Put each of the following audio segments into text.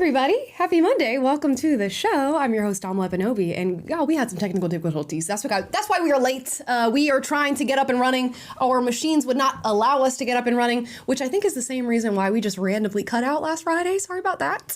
everybody. Happy Monday. Welcome to the show. I'm your host, Dom Lepanobi, and we had some technical difficulties. That's why we are late. We are trying to get up and running. Our machines would not allow us to get up and running, which I think is the same reason why we just randomly cut out last Friday. Sorry about that.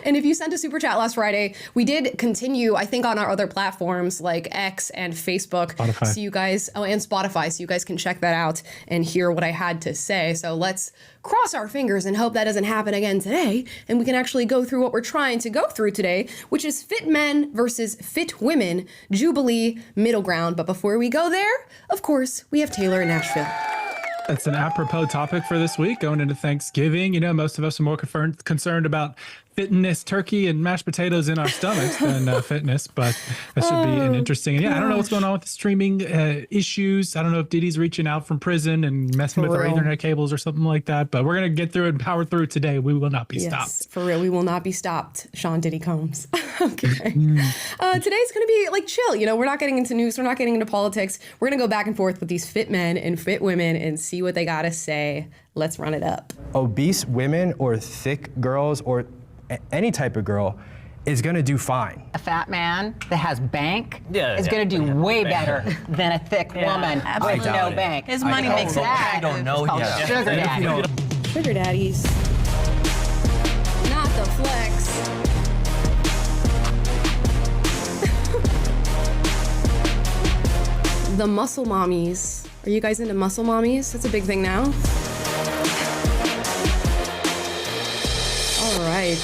And if you sent a super chat last Friday, we did continue, I think, on our other platforms like X and Facebook. Spotify. So you guys, and Spotify, so you guys can check that out and hear what I had to say. So let's cross our fingers and hope that doesn't happen again today, and we can actually go through what we're trying to go through today, which is fit men versus fit women, Jubilee, middle ground. But before we go there, of course, we have Taylor in Nashville. That's an apropos topic for this week, going into Thanksgiving. You know, most of us are more concerned about fitness, turkey and mashed potatoes in our stomachs than fitness, but that should be an interesting. And I don't know what's going on with the streaming issues. I don't know if Diddy's reaching out from prison and messing with our Ethernet cables or something like that, but we're going to get through it and power through today. We will not be stopped. For real, we will not be stopped. Sean Diddy Combs. Okay. Today's going to be like chill. You know, we're not getting into news. We're not getting into politics. We're going to go back and forth with these fit men and fit women and see what they got to say. Let's run it up. Obese women or thick girls or any type of girl is gonna do fine. A fat man that has bank is gonna do way better than a thick woman with no bank. His money makes it I don't know yet. Sugar daddy. Sugar daddies. Not the flex. The muscle mommies. Are you guys into muscle mommies? That's a big thing now. All right.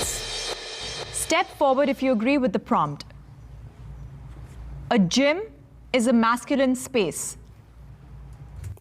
Step forward if you agree with the prompt. A gym is a masculine space.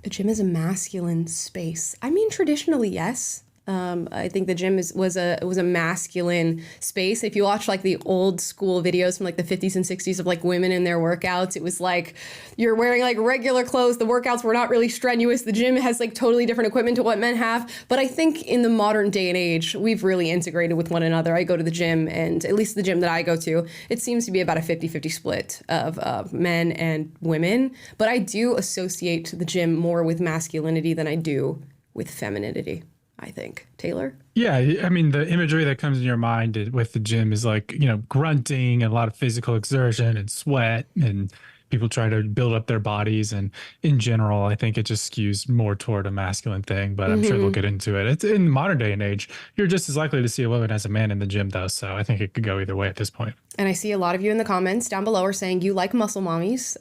A gym is a masculine space. I mean, traditionally, yes. I think the gym was a masculine space. If you watch like the old school videos from like the 50s and 60s of like women in their workouts, it was like you're wearing like regular clothes. The workouts were not really strenuous. The gym has like totally different equipment to what men have. But I think in the modern day and age, we've really integrated with one another. I go to the gym, and at least the gym that I go to, it seems to be about a 50-50 split of men and women. But I do associate the gym more with masculinity than I do with femininity, I think. Taylor? Yeah, I mean, the imagery that comes in your mind with the gym is like, you know, grunting and a lot of physical exertion and sweat, and people try to build up their bodies. And in general, I think it just skews more toward a masculine thing, but I'm sure they'll get into it. It's in modern day and age, you're just as likely to see a woman as a man in the gym, though. So I think it could go either way at this point. And I see a lot of you in the comments down below are saying you like muscle mommies.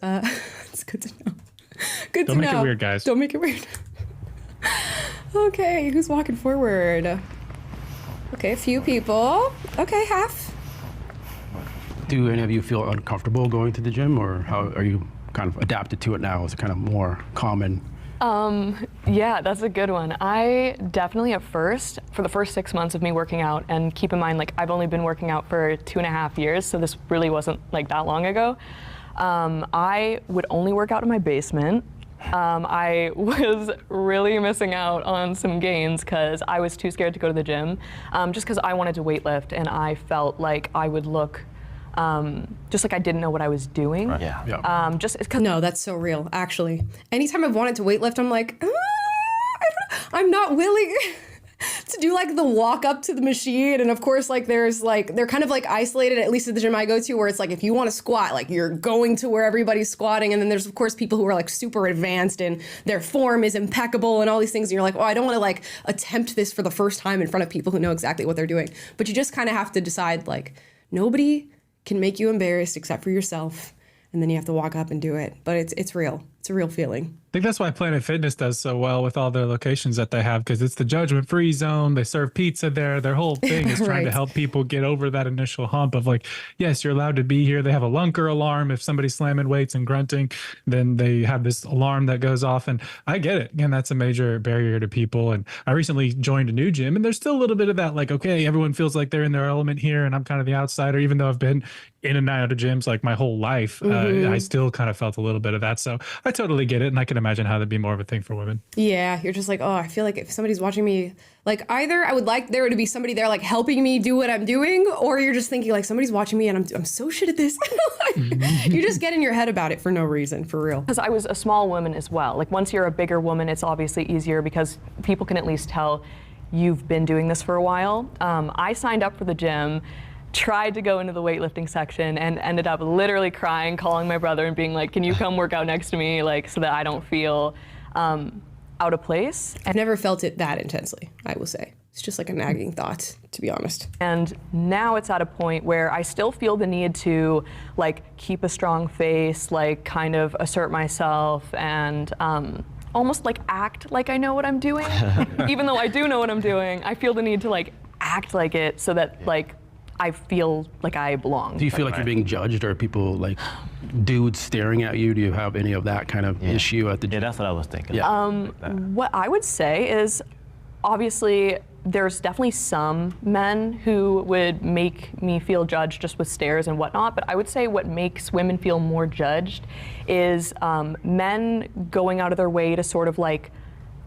It's good to know. Good to know. Don't make it weird, guys. Don't make it weird. Okay, who's walking forward? Okay, a few people. Okay, half. Do any of you feel uncomfortable going to the gym, or how are you kind of adapted to it now? Is it kind of more common? Yeah, that's a good one. I definitely for the first 6 months of me working out, and keep in mind, like, I've only been working out for 2.5 years, so this really wasn't like that long ago. I would only work out in my basement. I was really missing out on some gains because I was too scared to go to the gym, just because I wanted to weightlift, and I felt like I would look just like I didn't know what I was doing. Right. Yeah. Just cause No, that's so real, actually. Anytime I've wanted to weightlift, I'm like, I'm not willing to do like the walk up to the machine. And of course, like they're kind of like isolated, at least at the gym I go to, where it's like, if you want to squat, like you're going to where everybody's squatting. And then there's of course people who are like super advanced and their form is impeccable and all these things. And you're like, oh, I don't want to like attempt this for the first time in front of people who know exactly what they're doing. But you just kind of have to decide, like, nobody can make you embarrassed except for yourself. And then you have to walk up and do it. But it's real. It's a real feeling. I think that's why Planet Fitness does so well with all their locations that they have, because it's the judgment-free zone. They serve pizza there. Their whole thing is trying to help people get over that initial hump of like, yes, you're allowed to be here. They have a lunker alarm. If somebody's slamming weights and grunting, then they have this alarm that goes off. And I get it. Again, that's a major barrier to people. And I recently joined a new gym, and there's still a little bit of that, like, okay, everyone feels like they're in their element here, and I'm kind of the outsider, even though I've been in and out of gyms like my whole life. I still kind of felt a little bit of that. So I totally get it. And I can imagine how that'd be more of a thing for women. Yeah, you're just like, oh, I feel like if somebody's watching me, like either I would like there to be somebody there like helping me do what I'm doing, or you're just thinking like somebody's watching me and I'm so shit at this. You just get in your head about it for no reason, for real. because I was a small woman as well. Like once you're a bigger woman, it's obviously easier because people can at least tell you've been doing this for a while. I signed up for the gym, tried to go into the weightlifting section, and ended up literally crying, calling my brother and being like, can you come work out next to me, like, so that I don't feel out of place. I've never felt it that intensely, I will say. It's just like a nagging thought, to be honest. And now it's at a point where I still feel the need to like keep a strong face, like kind of assert myself and almost like act like I know what I'm doing. Even though I do know what I'm doing, I feel the need to like act like it so that like I feel like I belong. Do you feel like you're being judged, or are people like dudes staring at you? Do you have any of that kind of issue at the gym? Yeah, that's what I was thinking. Yeah. What I would say is, obviously, there's definitely some men who would make me feel judged just with stares and whatnot, but I would say what makes women feel more judged is men going out of their way to sort of like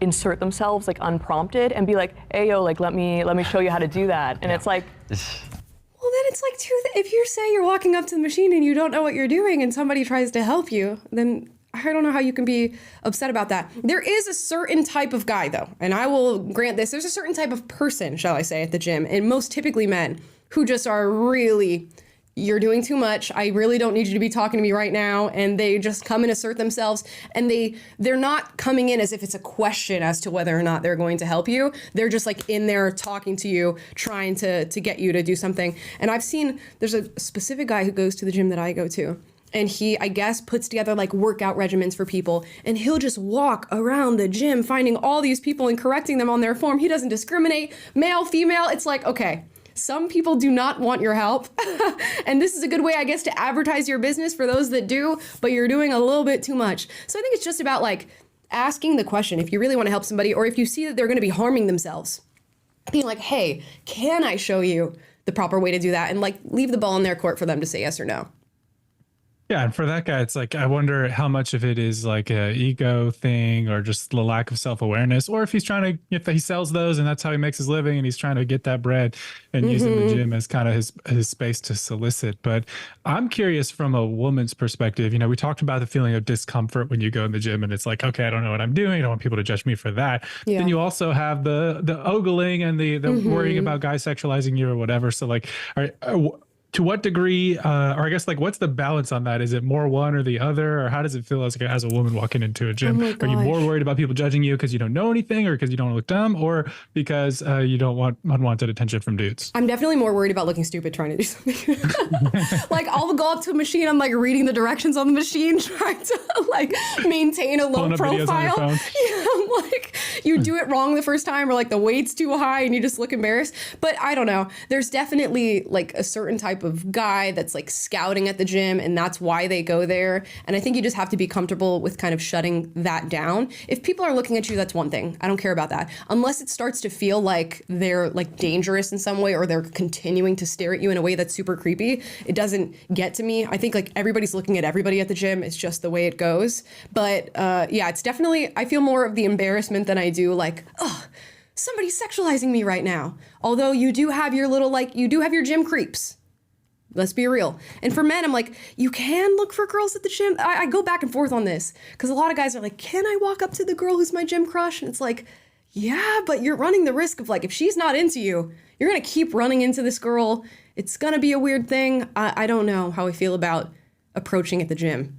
insert themselves like unprompted and be like, hey yo, like let me show you how to do that. And it's like, well, then it's like if you say you're walking up to the machine and you don't know what you're doing and somebody tries to help you, then I don't know how you can be upset about that. There is a certain type of guy, though, and I will grant this. There's a certain type of person, shall I say, at the gym, and most typically men, who just are really, you're doing too much. I really don't need you to be talking to me right now. And they just come and assert themselves, and they're not coming in as if it's a question as to whether or not they're going to help you. They're just like in there talking to you, trying to get you to do something. And I've seen, there's a specific guy who goes to the gym that I go to. And he, I guess, puts together like workout regimens for people. And he'll just walk around the gym finding all these people and correcting them on their form. He doesn't discriminate, male, female. It's like, okay, some people do not want your help. And this is a good way, I guess, to advertise your business for those that do, but you're doing a little bit too much. So I think it's just about like asking the question if you really want to help somebody, or if you see that they're going to be harming themselves, being like, hey, can I show you the proper way to do that? And like leave the ball in their court for them to say yes or no. Yeah, and for that guy, it's like, I wonder how much of it is like a ego thing or just the lack of self-awareness, or if he's trying to, if he sells those and that's how he makes his living and he's trying to get that bread and using the gym as kind of his space to solicit. But I'm curious from a woman's perspective, you know, we talked about the feeling of discomfort when you go in the gym and it's like, okay, I don't know what I'm doing. I don't want people to judge me for that. Yeah. Then you also have the ogling and the worrying about guys sexualizing you or whatever. So like, to what degree, or I guess like, what's the balance on that? Is it more one or the other, or how does it feel as a woman walking into a gym? Are you more worried about people judging you because you don't know anything, or because you don't look dumb, or because you don't want unwanted attention from dudes? I'm definitely more worried about looking stupid trying to do something. Like I'll go up to a machine, I'm like reading the directions on the machine, trying to like maintain a low profile. Yeah, I'm like, you do it wrong the first time, or like the weight's too high and you just look embarrassed. But I don't know. There's definitely like a certain type of guy that's like scouting at the gym, and that's why they go there. And I think you just have to be comfortable with kind of shutting that down. If people are looking at you, that's one thing. I don't care about that. Unless it starts to feel like they're like dangerous in some way, or they're continuing to stare at you in a way that's super creepy, it doesn't get to me. I think like everybody's looking at everybody at the gym. It's just the way it goes. But yeah, it's definitely, I feel more of the embarrassment than I do like, oh, somebody's sexualizing me right now. Although you do have your little, like, you do have your gym creeps. Let's be real. And for men, I'm like, you can look for girls at the gym. I go back and forth on this because a lot of guys are like, can I walk up to the girl who's my gym crush? And it's like, yeah, but you're running the risk of like, if she's not into you, you're going to keep running into this girl. It's going to be a weird thing. I don't know how I feel about approaching at the gym.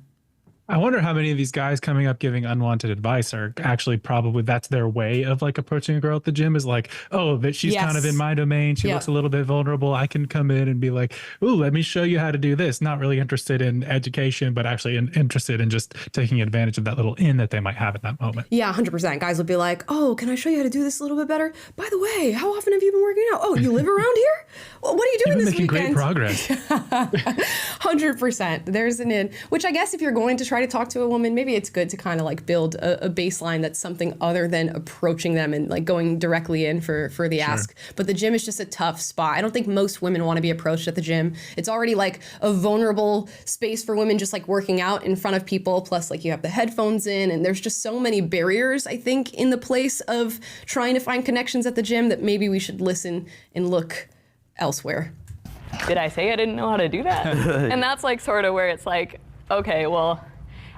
I wonder how many of these guys coming up giving unwanted advice are actually probably, that's their way of like approaching a girl at the gym, is like, oh, that she's kind of in my domain. She looks a little bit vulnerable. I can come in and be like, ooh, let me show you how to do this. Not really interested in education, but actually interested in just taking advantage of that little in that they might have at that moment. Yeah, 100%. Guys would be like, oh, can I show you how to do this a little bit better? By the way, how often have you been working out? Oh, you live around here? Well, what are you doing this weekend? Making great progress. 100%. There's an in, which I guess if you're going to try to talk to a woman, maybe it's good to kind of like build a baseline that's something other than approaching them and like going directly in for the ask. But the gym is just a tough spot. I don't think most women want to be approached at the gym. It's already like a vulnerable space for women just like working out in front of people. Plus like you have the headphones in, and there's just so many barriers, I think, in the place of trying to find connections at the gym that maybe we should listen and look elsewhere. Did I say I didn't know how to do that? And that's like sort of where it's like, okay, well,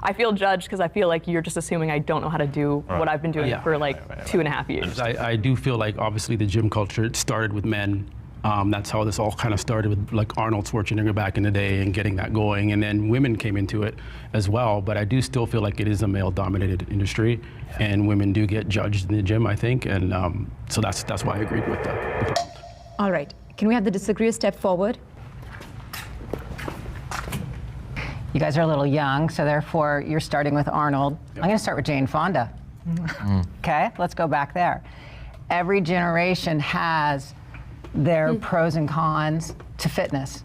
I feel judged because I feel like you're just assuming I don't know how to do what I've been doing for like 2.5 years. I do feel like obviously the gym culture, it started with men. That's how this all kind of started with like Arnold Schwarzenegger back in the day and getting that going, and then women came into it as well. But I do still feel like it is a male-dominated industry, and women do get judged in the gym, I think, and so that's why I agreed with the prompt. All right. Can we have the disagreeer step forward? You guys are a little young, so therefore you're starting with Arnold. I'm going to start with Jane Fonda. Okay, let's go back there. Every generation has their pros and cons to fitness.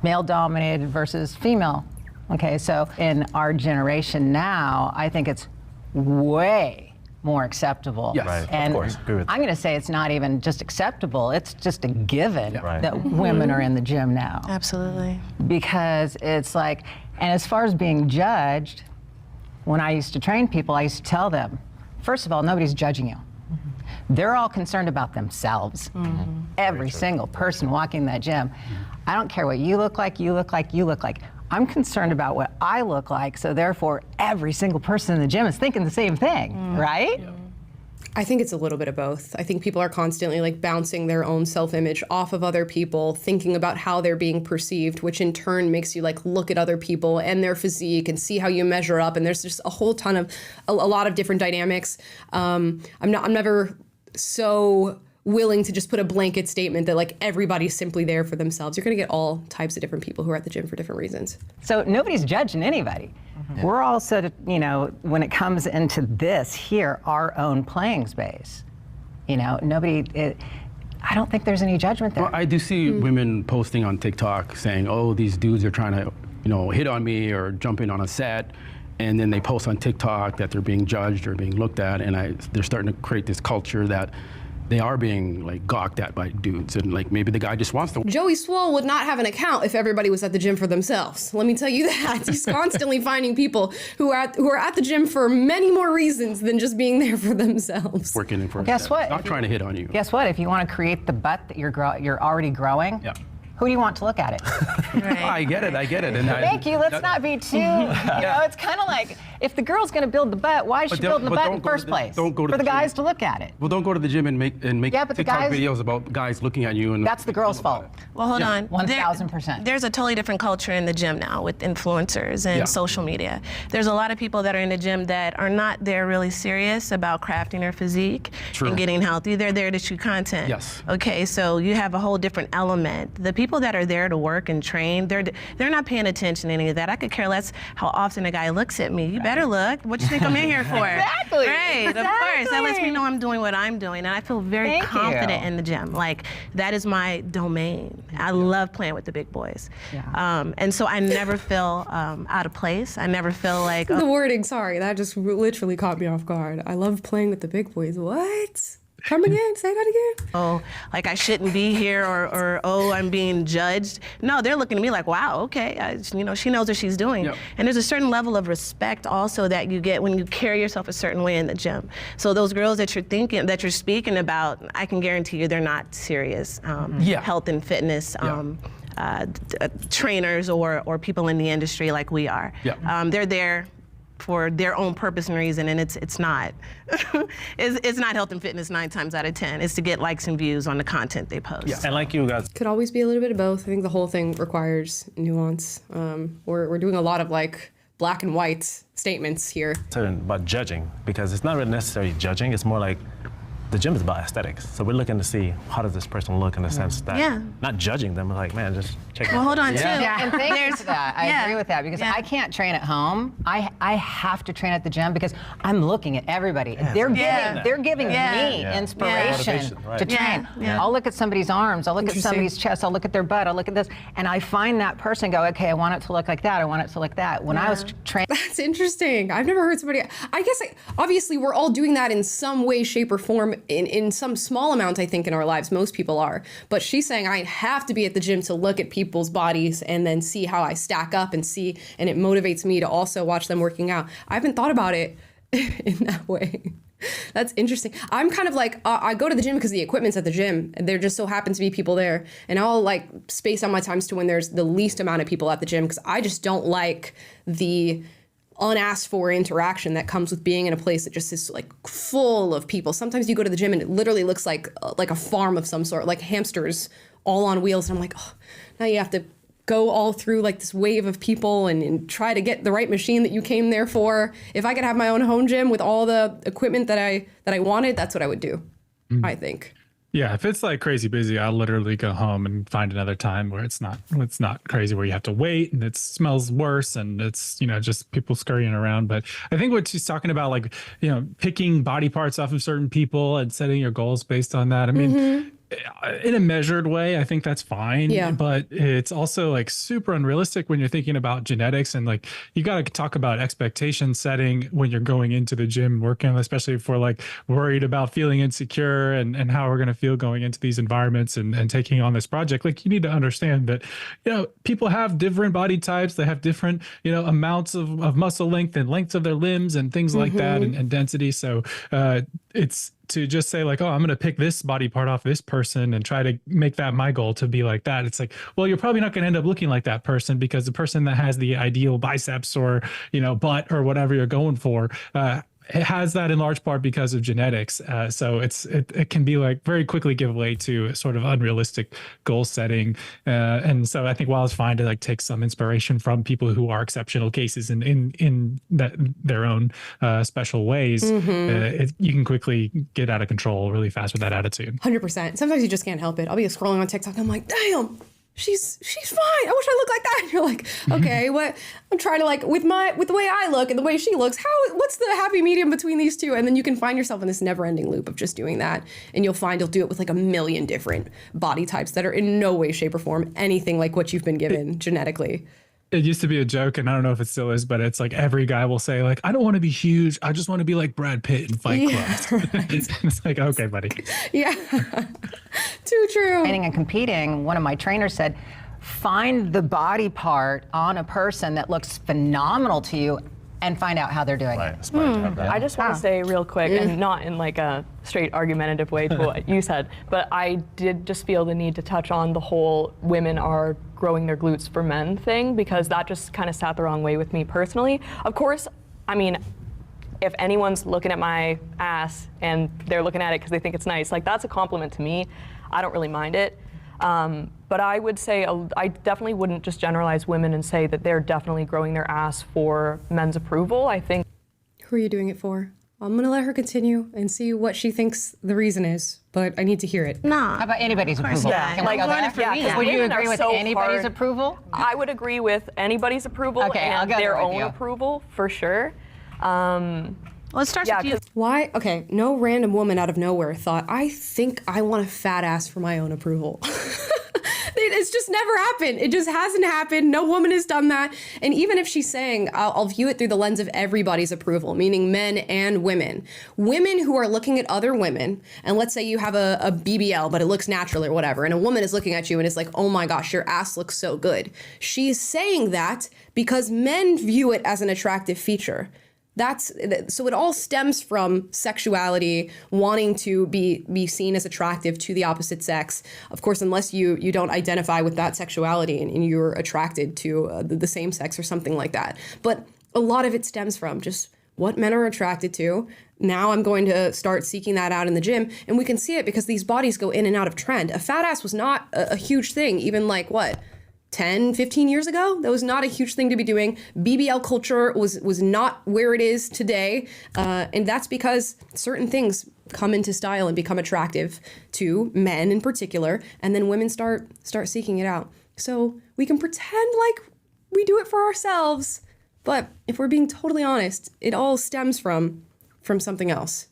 Male dominated versus female. Okay, so in our generation now, I think it's way more acceptable. Yes, and of course. Agree with that. I'm going to say it's not even just acceptable, it's just a given that women are in the gym now. Absolutely. Because it's like, and as far as being judged, when I used to train people, I used to tell them, first of all, nobody's judging you. They're all concerned about themselves. Every single person walking that gym. I don't care what you look like, you look like, you look like. I'm concerned about what I look like, so therefore every single person in the gym is thinking the same thing, right? I think it's a little bit of both. I think people are constantly like bouncing their own self-image off of other people, thinking about how they're being perceived, which in turn makes you like look at other people and their physique and see how you measure up. And there's just a whole ton of a lot of different dynamics. I'm never so willing to just put a blanket statement that like everybody's simply there for themselves. You're gonna get all types of different people who are at the gym for different reasons. So nobody's judging anybody. We're all sort of, when it comes into this here, our own playing space. I don't think there's any judgment there. Well, I do see women posting on TikTok saying, oh, these dudes are trying to, hit on me or jump in on a set. And then they post on TikTok that they're being judged or being looked at. And they're starting to create this culture that they are being like gawked at by dudes, and like maybe the guy just wants to. Joey Swole would not have an account if everybody was at the gym for themselves. Let me tell you that. He's constantly finding people who are at the gym for many more reasons than just being there for themselves. Working in for Guess what? Not trying to hit on you. Guess what? If you want to create the butt that you're already growing, who do you want to look at it? I get it. And Thank you. Let's not be too, it's kind of like, if the girl's going to build the butt, why is she building the butt in the first place? Don't go to for the gym. guys to look at it. Well, don't go to the gym and make TikTok videos about guys looking at you. And that's the girl's fault. Well, hold on. 1,000%. There's a totally different culture in the gym now with influencers and social media. There's a lot of people that are in the gym that are not there really serious about crafting their physique and getting healthy. They're there to shoot content. Yes. Okay, so you have a whole different element. The people that are there to work and train, they're not paying attention to any of that. I could care less how often a guy looks at me. You better look. What you think I'm in here for? Exactly. Right, exactly. of course. That lets me know I'm doing what I'm doing, and I feel very confident in the gym. Like, that is my domain. I love playing with the big boys. And so I never feel out of place. I never feel like... The wording, sorry, that just literally caught me off guard. I love playing with the big boys. What? Come again? Say that again? Oh, like I shouldn't be here, or oh, I'm being judged. No, they're looking at me like, wow, okay, she knows what she's doing. Yep. And there's a certain level of respect also that you get when you carry yourself a certain way in the gym. So those girls that you're speaking about, I can guarantee you they're not serious health and fitness trainers or people in the industry like we are. They're there for their own purpose and reason, and it's not it's not health and fitness 9 times out of 10. It's to get likes and views on the content they post. And like you guys, Could always be a little bit of both. I think the whole thing requires nuance. We're doing a lot of like black and white statements here. about judging, because it's not really necessarily judging. It's more like the gym is about aesthetics. So we're looking to see how does this person look in the sense that not judging them, like, man, just check it out. Well, hold on too. And thank you for that. I agree with that, because I can't train at home. I have to train at the gym because I'm looking at everybody. They're giving me inspiration to train. I'll look at somebody's arms, I'll look at somebody's chest, I'll look at their butt, I'll look at this, and I find that person and go, okay, I want it to look like that, I want it to look that. When I was training. That's interesting. I've never heard somebody, I guess, obviously we're all doing that in some way, shape, or form, in some small amount, I think, in our lives. Most people are. But she's saying I have to be at the gym to look at people's bodies and then see how I stack up and it motivates me to also watch them working out. I haven't thought about it in that way. That's interesting. I'm kind of like, I go to the gym because the equipment's at the gym, and there just so happens to be people there. And I'll like space out my times to when there's the least amount of people at the gym, because I just don't like the unasked for interaction that comes with being in a place that just is like full of people. Sometimes you go to the gym and it literally looks like a farm of some sort, like hamsters all on wheels. And I'm like, oh, now you have to go all through like this wave of people and try to get the right machine that you came there for. If I could have my own home gym with all the equipment that I wanted, that's what I would do, I think. Yeah, if it's like crazy busy, I'll literally go home and find another time where it's not crazy, where you have to wait and it smells worse and it's, just people scurrying around. But I think what she's talking about, like, picking body parts off of certain people and setting your goals based on that. I mean, in a measured way, I think that's fine. Yeah. But it's also like super unrealistic when you're thinking about genetics, and like you got to talk about expectation setting when you're going into the gym working, especially if we're like worried about feeling insecure and how we're going to feel going into these environments and taking on this project. Like, you need to understand that, people have different body types. They have different, amounts of muscle length and lengths of their limbs and things like that, and density. So it's to just say like, oh, I'm going to pick this body part off this person and try to make that my goal to be like that. It's like, well, you're probably not going to end up looking like that person, because the person that has the ideal biceps or, butt or whatever you're going for, it has that in large part because of genetics. So it can be like very quickly give way to sort of unrealistic goal setting. And so I think while it's fine to like take some inspiration from people who are exceptional cases in their own special ways, you can quickly get out of control really fast with that attitude. 100%. Sometimes you just can't help it. I'll be scrolling on TikTok and I'm like, damn, she's fine. I wish I looked like that. And you're like, okay, what? I'm trying to like with the way I look and the way she looks, what's the happy medium between these two? And then you can find yourself in this never-ending loop of just doing that. And you'll find you'll do it with like a million different body types that are in no way, shape, or form anything like what you've been given genetically. It used to be a joke, and I don't know if it still is, but it's like every guy will say like, I don't want to be huge. I just want to be like Brad Pitt in Fight Club. Right. It's like, okay, buddy. Yeah, too true. Training and competing, one of my trainers said, find the body part on a person that looks phenomenal to you and find out how they're doing it. I just want to say real quick, and not in like a straight argumentative way to what you said, but I did just feel the need to touch on the whole women are growing their glutes for men thing, because that just kind of sat the wrong way with me personally. Of course, I mean, if anyone's looking at my ass and they're looking at it because they think it's nice, like that's a compliment to me. I don't really mind it. But I would say, I definitely wouldn't just generalize women and say that they're definitely growing their ass for men's approval. I think. Who are you doing it for? I'm going to let her continue and see what she thinks the reason is, but I need to hear it. How about anybody's approval? Yeah. Can we go there? Would you agree with anybody's approval? I would agree with anybody's approval and their own approval, for sure. Let's start with you. Why? Okay, no random woman out of nowhere thought, I think I want a fat ass for my own approval. It's just never happened. It just hasn't happened. No woman has done that. And even if she's saying, I'll view it through the lens of everybody's approval, meaning men and women. Women who are looking at other women, and let's say you have a BBL, but it looks natural or whatever, and a woman is looking at you and is like, oh my gosh, your ass looks so good. She's saying that because men view it as an attractive feature. So it all stems from sexuality, wanting to be seen as attractive to the opposite sex. Of course, unless you don't identify with that sexuality and you're attracted to the same sex or something like that. But a lot of it stems from just what men are attracted to. Now I'm going to start seeking that out in the gym. And we can see it because these bodies go in and out of trend. A fat ass was not a huge thing, even like 10, 15 years ago. That was not a huge thing to be doing. BBL culture was not where it is today. And that's because certain things come into style and become attractive to men in particular. And then women start seeking it out. So we can pretend like we do it for ourselves. But if we're being totally honest, it all stems from something else.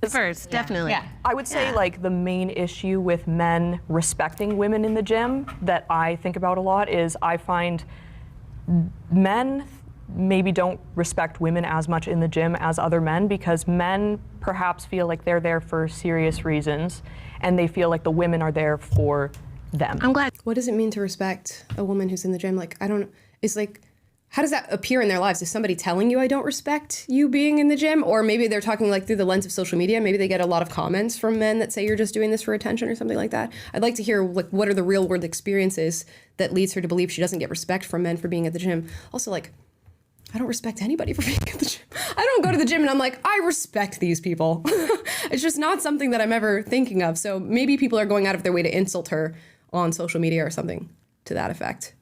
First, definitely. Yeah. I would say like the main issue with men respecting women in the gym that I think about a lot is I find men maybe don't respect women as much in the gym as other men, because men perhaps feel like they're there for serious reasons and they feel like the women are there for them. I'm glad. What does it mean to respect a woman who's in the gym? Like, I don't, it's like, how does that appear in their lives? Is somebody telling you I don't respect you being in the gym? Or maybe they're talking like through the lens of social media. Maybe they get a lot of comments from men that say you're just doing this for attention or something like that. I'd like to hear like what are the real world experiences that leads her to believe she doesn't get respect from men for being at the gym. Also, like, I don't respect anybody for being at the gym. I don't go to the gym and I'm like, I respect these people. It's just not something that I'm ever thinking of. So maybe people are going out of their way to insult her on social media or something to that effect.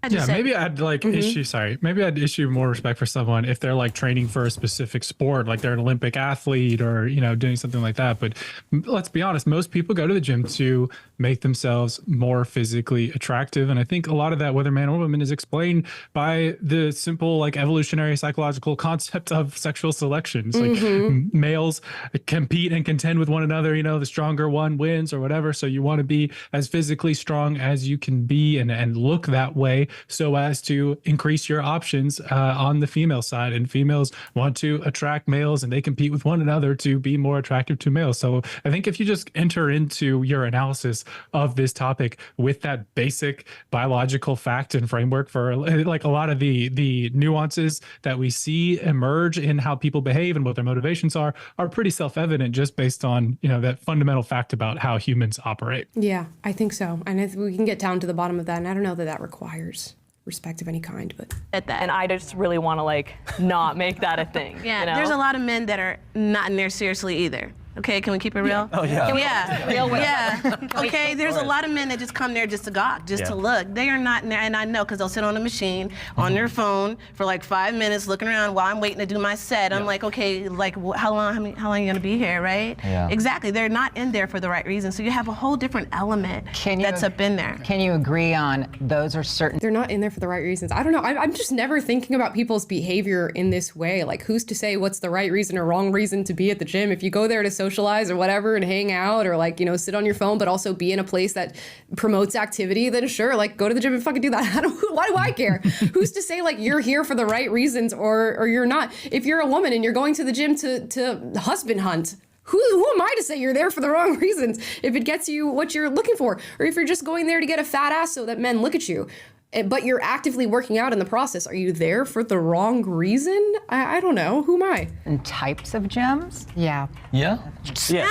Yeah, maybe I'd like maybe I'd issue more respect for someone if they're like training for a specific sport, like they're an Olympic athlete or, you know, doing something like that. But let's be honest, most people go to the gym to make themselves more physically attractive. And I think a lot of that, whether man or woman, is explained by the simple like evolutionary psychological concept of sexual selection. It's like males compete and contend with one another, you know, the stronger one wins or whatever. So you want to be as physically strong as you can be and look that way, so as to increase your options on the female side. And females want to attract males and they compete with one another to be more attractive to males. So I think if you just enter into your analysis of this topic with that basic biological fact and framework for like a lot of the nuances that we see emerge in how people behave and what their motivations are pretty self-evident just based on, you know, that fundamental fact about how humans operate. Yeah, I think so. And if we can get down to the bottom of that, and I don't know that that requires respect of any kind, but at that. And I just really want to like not make that a thing. Yeah, you know? There's a lot of men that are not in there seriously either. Okay, can we keep it real? Yeah. Oh yeah. Yeah. Okay, there's a lot of men that just come there just to gawk, just to look. They are not in there, and I know because they'll sit on a machine on their phone for like 5 minutes looking around while I'm waiting to do my set. I'm like, okay, like how long are you gonna be here, right? Yeah. Exactly. They're not in there for the right reason. So you have a whole different element that's up in there. Can you agree on those are certain? they're not in there for the right reasons. I don't know. I'm just never thinking about people's behavior in this way. Like, who's to say what's the right reason or wrong reason to be at the gym? If you go there to socialize or whatever and hang out or like, you know, sit on your phone, but also be in a place that promotes activity, then sure, like go to the gym and fucking do that. Why do I care? Who's to say like you're here for the right reasons or you're not? If you're a woman and you're going to the gym to husband hunt, who am I to say you're there for the wrong reasons if it gets you what you're looking for? Or if you're just going there to get a fat ass so that men look at you, but you're actively working out in the process, are you there for the wrong reason? I don't know. Who am I? And types of gyms? Yeah. Yeah?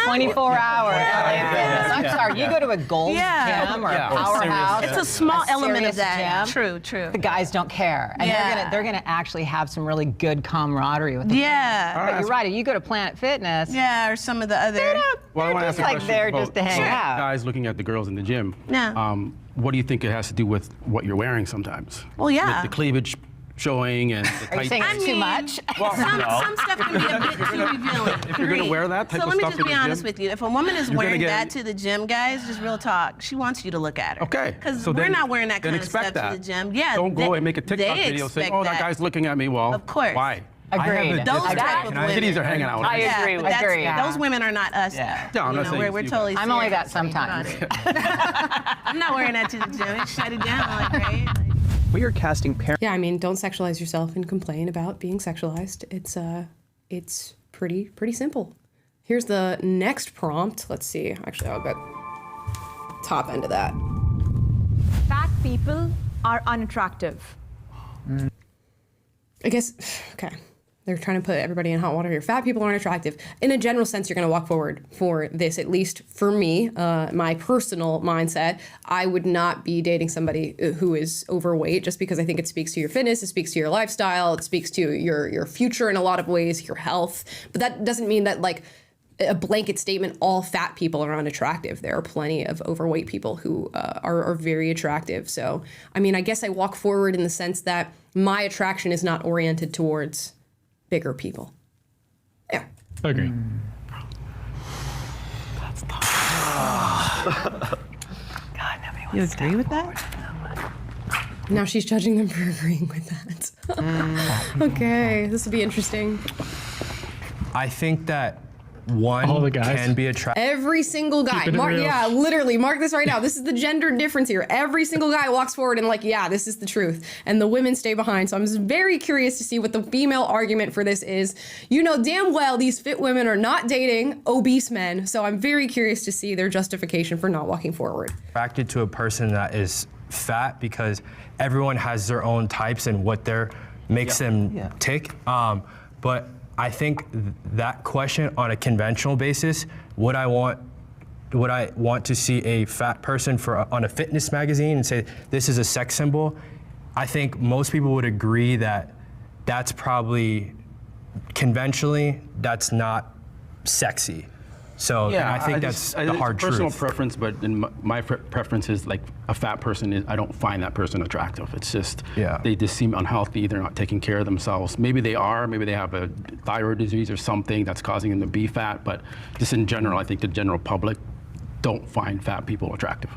24 hours. I'm sorry, you go to a Gold's Gym or a Powerhouse. It's a small element of serious that. gym. True. The guys don't care. And they're gonna actually have some really good camaraderie with them. Yeah. But you're right, if you go to Planet Fitness. Yeah, or some of the other. Well, I want to ask a question there about just to hang out. guys looking at the girls in the gym. Yeah. What do you think it has to do with what you're wearing sometimes? Well, yeah. The cleavage showing and the Are you tight. saying it's too much? Well, Some stuff can be a bit too revealing. If you're gonna wear that type so of let me stuff just to be the honest gym, with you. If a woman is you're wearing gonna that get- to the gym, guys, just real talk, she wants you to look at her. Okay. Because So we're then- not wearing that then kind of stuff expect to the that. gym. Yeah. Don't go and make a TikTok they video saying, expect "Oh, that guy's looking at me." Well, Of course. Why? Agreed. Those type of women. Titties are hanging out. I agree with but Agree. those women are not us. Yeah, I'm not saying we're you totally. I'm only that serious about sometimes. it. I'm not wearing that to the gym. Shut it down, like, right? We are casting parents. Yeah, I mean, don't sexualize yourself and complain about being sexualized. It's pretty simple. Here's the next prompt. Let's see. Actually, I'll get top end of that. Fat people are unattractive. I guess, okay. They're trying to put everybody in hot water here. Fat people aren't attractive. In a general sense, you're going to walk forward for this, at least for me, my personal mindset. I would not be dating somebody who is overweight just because I think it speaks to your fitness, it speaks to your lifestyle, it speaks to your future in a lot of ways, your health. But that doesn't mean that, like, a blanket statement, all fat people are unattractive. There are plenty of overweight people who are very attractive. So, I mean, I guess I walk forward in the sense that my attraction is not oriented towards bigger people. Yeah. Agree. You agree with that? Now she's judging them for agreeing with that. Okay, this will be interesting. I think that one All the guys. can be attractive. Every single guy, Keeping it real. yeah, literally, mark this right now. This is the gender difference here. Every single guy walks forward and like, yeah, this is the truth. And the women stay behind. So I'm just very curious to see what the female argument for this is. You know damn well these fit women are not dating obese men. So I'm very curious to see their justification for not walking forward. Attracted to a person that is fat because everyone has their own types and what makes them tick. But I think that question on a conventional basis, would I want to see a fat person on a fitness magazine and say this is a sex symbol? I think most people would agree that that's probably conventionally, that's not sexy. So I think that's the hard truth. Personal preference, but in my preference is like a fat person, I don't find that person attractive. It's just, they just seem unhealthy. They're not taking care of themselves. Maybe they are, maybe they have a thyroid disease or something that's causing them to be fat, but just in general, I think the general public don't find fat people attractive.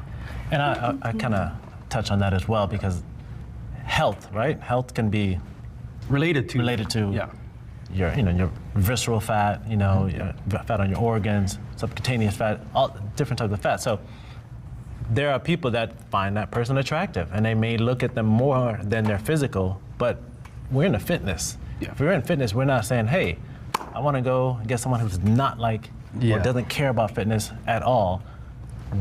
And I kind of touch on that as well, because health, right? Health can be related to your visceral fat, fat on your organs, subcutaneous fat, all different types of fat. So there are people that find that person attractive, and they may look at them more than their physical, but we're into fitness. If we're in fitness, we're not saying, hey, I want to go get someone who's not like, or doesn't care about fitness at all.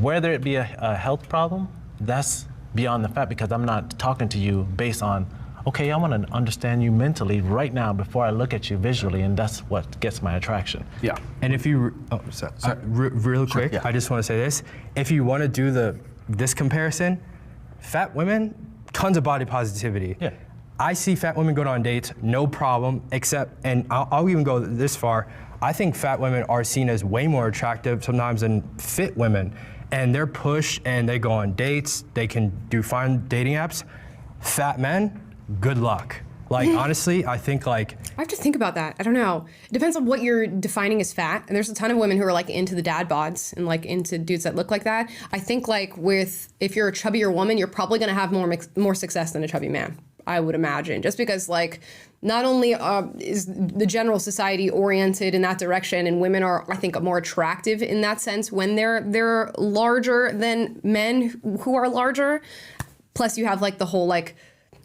Whether it be a health problem, that's beyond the fact, because I'm not talking to you based on, okay, I want to understand you mentally right now before I look at you visually, and that's what gets my attraction. Yeah, and if you, real quick, I just want to say this. If you want to do this comparison, fat women, tons of body positivity. Yeah. I see fat women go on dates, no problem, except, and I'll even go this far, I think fat women are seen as way more attractive sometimes than fit women. And they're pushed and they go on dates, they can do fine dating apps. Fat men, good luck. Like, honestly, I think like... I have to think about that. I don't know. It depends on what you're defining as fat. And there's a ton of women who are like into the dad bods and like into dudes that look like that. I think like if you're a chubbier woman, you're probably gonna have more success than a chubby man, I would imagine. Just because like, not only is the general society oriented in that direction, and women are, I think, more attractive in that sense when they're larger than men who are larger. Plus you have like the whole like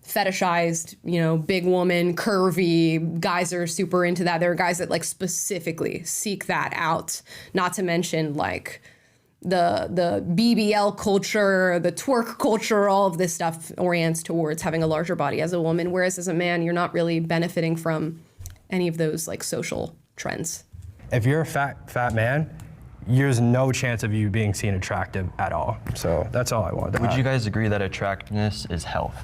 fetishized, big woman, curvy, guys are super into that. There are guys that like specifically seek that out, not to mention like the BBL culture, the twerk culture, all of this stuff orients towards having a larger body as a woman, whereas as a man, you're not really benefiting from any of those like social trends. If you're a fat man, there's no chance of you being seen attractive at all. So that's all I wanted to add. Would you guys agree that attractiveness is health?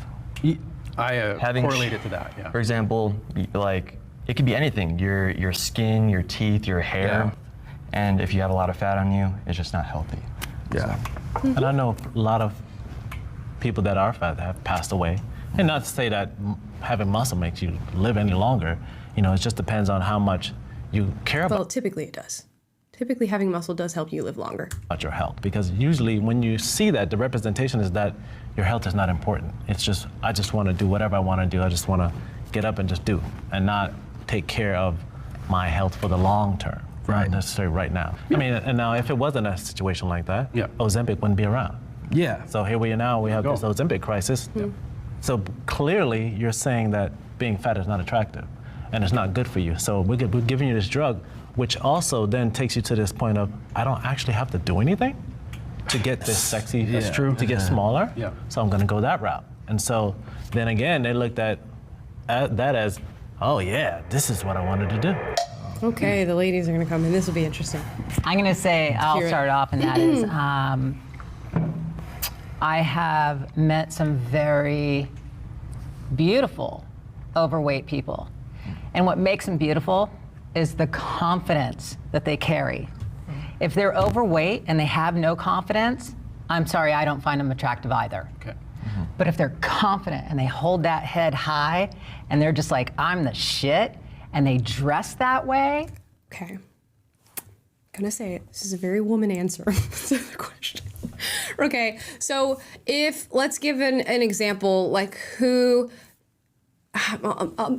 I correlate it to that, yeah. For example, like, it could be anything, your skin, your teeth, your hair. And if you have a lot of fat on you, it's just not healthy. Yeah. So. And I know a lot of people that are fat that have passed away. And not to say that having muscle makes you live any longer. It just depends on how much you care about. Well, typically it does. Typically having muscle does help you live longer. About your health, because usually when you see that, the representation is that your health is not important. It's just, I just want to do whatever I want to do. I just want to get up and just do, and not take care of my health for the long term. Not necessarily right now. I mean, and now if it wasn't a situation like that, Ozempic wouldn't be around. Yeah. So here we are now, we have this Ozempic crisis. So clearly you're saying that being fat is not attractive and it's not good for you. So we're giving you this drug, which also then takes you to this point of, I don't actually have to do anything to get this sexy, to get smaller. So I'm gonna go that route. And so then again, they looked at that as, oh yeah, this is what I wanted to do. Okay, the ladies are gonna come in. This will be interesting. I'm gonna say, I'll start off, and that is, I have met some very beautiful overweight people. And what makes them beautiful is the confidence that they carry. If they're overweight and they have no confidence, I'm sorry, I don't find them attractive either. Okay. But if they're confident and they hold that head high and they're just like, I'm the shit, and they dress that way. Okay. Gonna say it. This is a very woman answer to the question. Okay, so let's give an example, like who,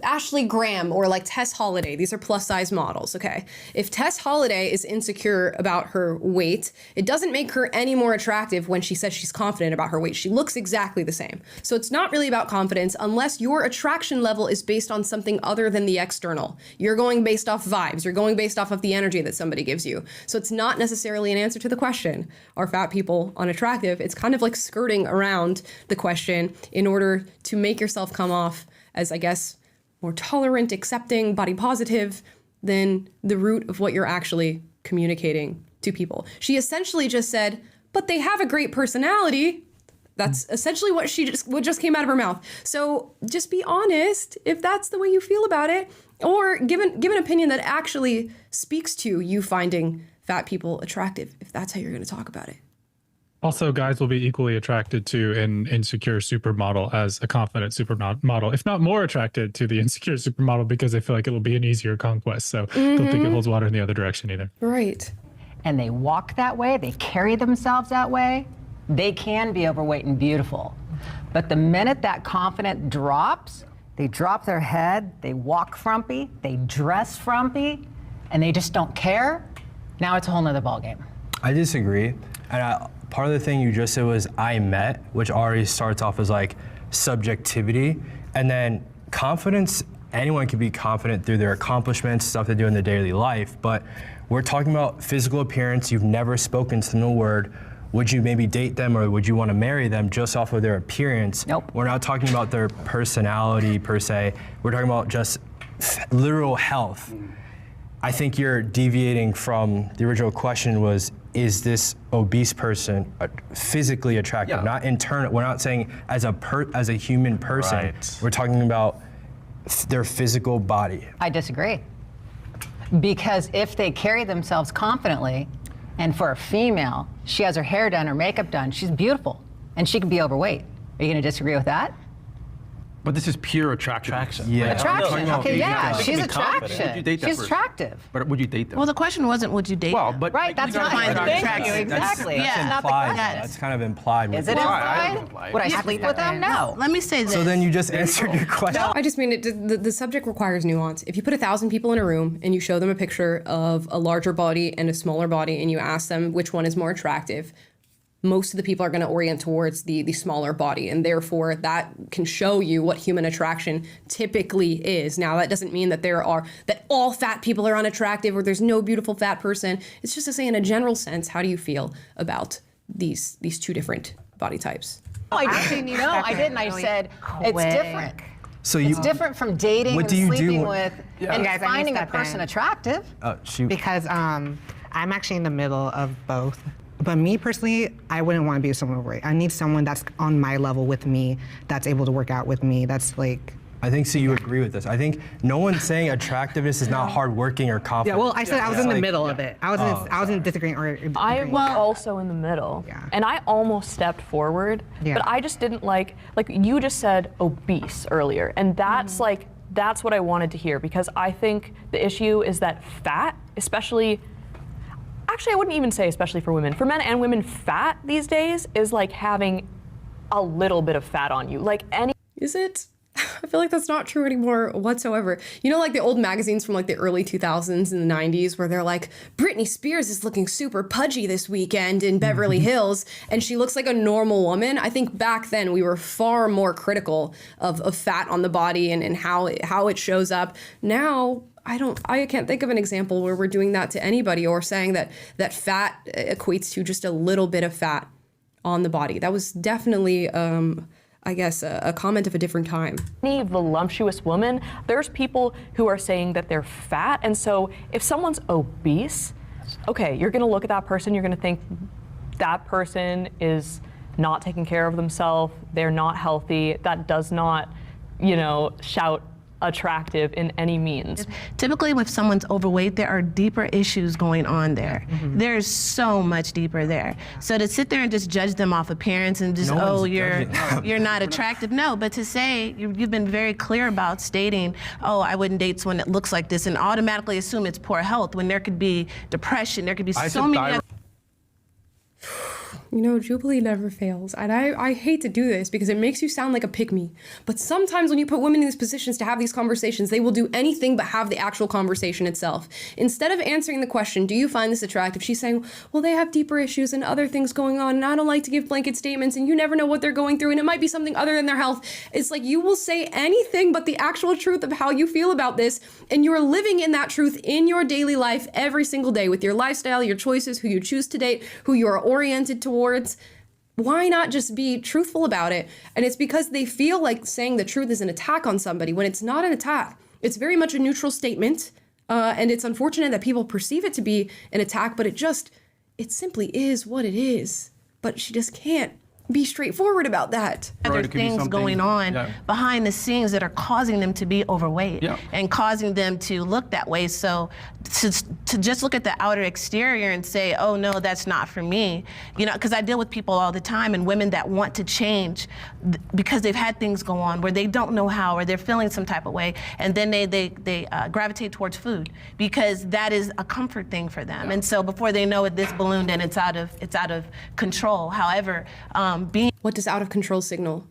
Ashley Graham or like Tess Holliday, these are plus size models, okay? If Tess Holliday is insecure about her weight, it doesn't make her any more attractive when she says she's confident about her weight. She looks exactly the same. So it's not really about confidence unless your attraction level is based on something other than the external. You're going based off vibes, you're going based off of the energy that somebody gives you. So it's not necessarily an answer to the question, are fat people unattractive? It's kind of like skirting around the question in order to make yourself come off as, I guess, more tolerant, accepting, body positive than the root of what you're actually communicating to people. She essentially just said, but they have a great personality. That's essentially what just came out of her mouth. So just be honest if that's the way you feel about it, or give an opinion that actually speaks to you finding fat people attractive, if that's how you're going to talk about it. Also, guys will be equally attracted to an insecure supermodel as a confident supermodel, if not more attracted to the insecure supermodel, because they feel like it will be an easier conquest. So don't think it holds water in the other direction either. Right. And they walk that way, they carry themselves that way, they can be overweight and beautiful. But the minute that confidence drops, they drop their head, they walk frumpy, they dress frumpy, and they just don't care. Now it's a whole nother ballgame. I disagree. And part of the thing you just said was I met, which already starts off as like subjectivity. And then confidence, anyone can be confident through their accomplishments, stuff they do in their daily life. But we're talking about physical appearance. You've never spoken to them a word. Would you maybe date them or would you want to marry them just off of their appearance? Nope. We're not talking about their personality per se. We're talking about just literal health. I think you're deviating from the original question was, is this obese person physically attractive? Yeah. Not internal. We're not saying as a human person. Right. We're talking about their physical body. I disagree. Because if they carry themselves confidently, and for a female, she has her hair done, her makeup done, she's beautiful, and she can be overweight. Are you going to disagree with that? But this is pure attraction. Yeah. Attraction. Okay, yeah, They she's can be confident. attraction. Would you date that She's person? attractive. But would you date them? Well, the question wasn't, would you date Well, them? but Right, that's not define thank attraction. you, exactly. That's That's not the implied. question. That's kind of implied. Is it Implied. implied? Would I sleep with them? No. Let me say this. So then you just answered your question. I just mean the subject requires nuance. If you put 1,000 people in a room and you show them a picture of a larger body and a smaller body and you ask them which one is more attractive, most of the people are going to orient towards the smaller body, and therefore that can show you what human attraction typically is. Now, that doesn't mean that that all fat people are unattractive or there's no beautiful fat person. It's just to say, in a general sense, how do you feel about these two different body types? No, I didn't. No, I didn't. I said it's different. So It's different from dating What and do you do sleeping when- with Guys, and I need to finding a step person in. attractive. Because I'm actually in the middle of both. But me personally, I wouldn't want to be with someone overweight. I need someone that's on my level with me, that's able to work out with me. That's like. I think so. You agree with this? I think no one's saying attractiveness is not hardworking or confident. Yeah, well, I said I was in the middle of it. I wasn't disagreeing or. I agreeing. was also in the middle, and I almost stepped forward, but I just didn't like you just said obese earlier, and that's that's what I wanted to hear, because I think the issue is that fat, especially, actually I wouldn't even say especially for women, for men and women, fat these days is like having a little bit of fat on you, like any. Is it? I feel like that's not true anymore whatsoever. You know, like the old magazines from like the early 2000s and the 90s where they're like, Britney Spears is looking super pudgy this weekend in Beverly Hills and she looks like a normal woman. I think back then we were far more critical of fat on the body and how it shows up. Now, I can't think of an example where we're doing that to anybody or saying that fat equates to just a little bit of fat on the body. That was definitely I guess, a comment of a different time. Any voluptuous woman, there's people who are saying that they're fat, and so if someone's obese, okay, you're gonna look at that person, you're gonna think that person is not taking care of themselves, they're not healthy, that does not, shout attractive in any means. Typically, if someone's overweight, there are deeper issues going on there. There's so much deeper there. So to sit there and just judge them off appearance and just, you're not attractive. No, but to say, you've been very clear about stating, I wouldn't date someone that looks like this and automatically assume it's poor health when there could be depression, there could be so many. Jubilee never fails. And I hate to do this because it makes you sound like a pick-me. But sometimes when you put women in these positions to have these conversations, they will do anything but have the actual conversation itself. Instead of answering the question, do you find this attractive? She's saying, well, they have deeper issues and other things going on, and I don't like to give blanket statements, and you never know what they're going through, and it might be something other than their health. It's like you will say anything but the actual truth of how you feel about this, and you are living in that truth in your daily life every single day with your lifestyle, your choices, who you choose to date, who you are oriented towards. Why not just be truthful about it? And it's because they feel like saying the truth is an attack on somebody when it's not an attack. It's very much a neutral statement. And it's unfortunate that people perceive it to be an attack, but it simply is what it is. But she just can't be straightforward about that. Other things going on behind the scenes that are causing them to be overweight and causing them to look that way. So to just look at the outer exterior and say, oh no, that's not for me, you know, because I deal with people all the time and women that want to change because they've had things go on where they don't know how or they're feeling some type of way, and then they gravitate towards food because that is a comfort thing for them. And so before they know it, this ballooned and it's out of control. However, what does out of control signal?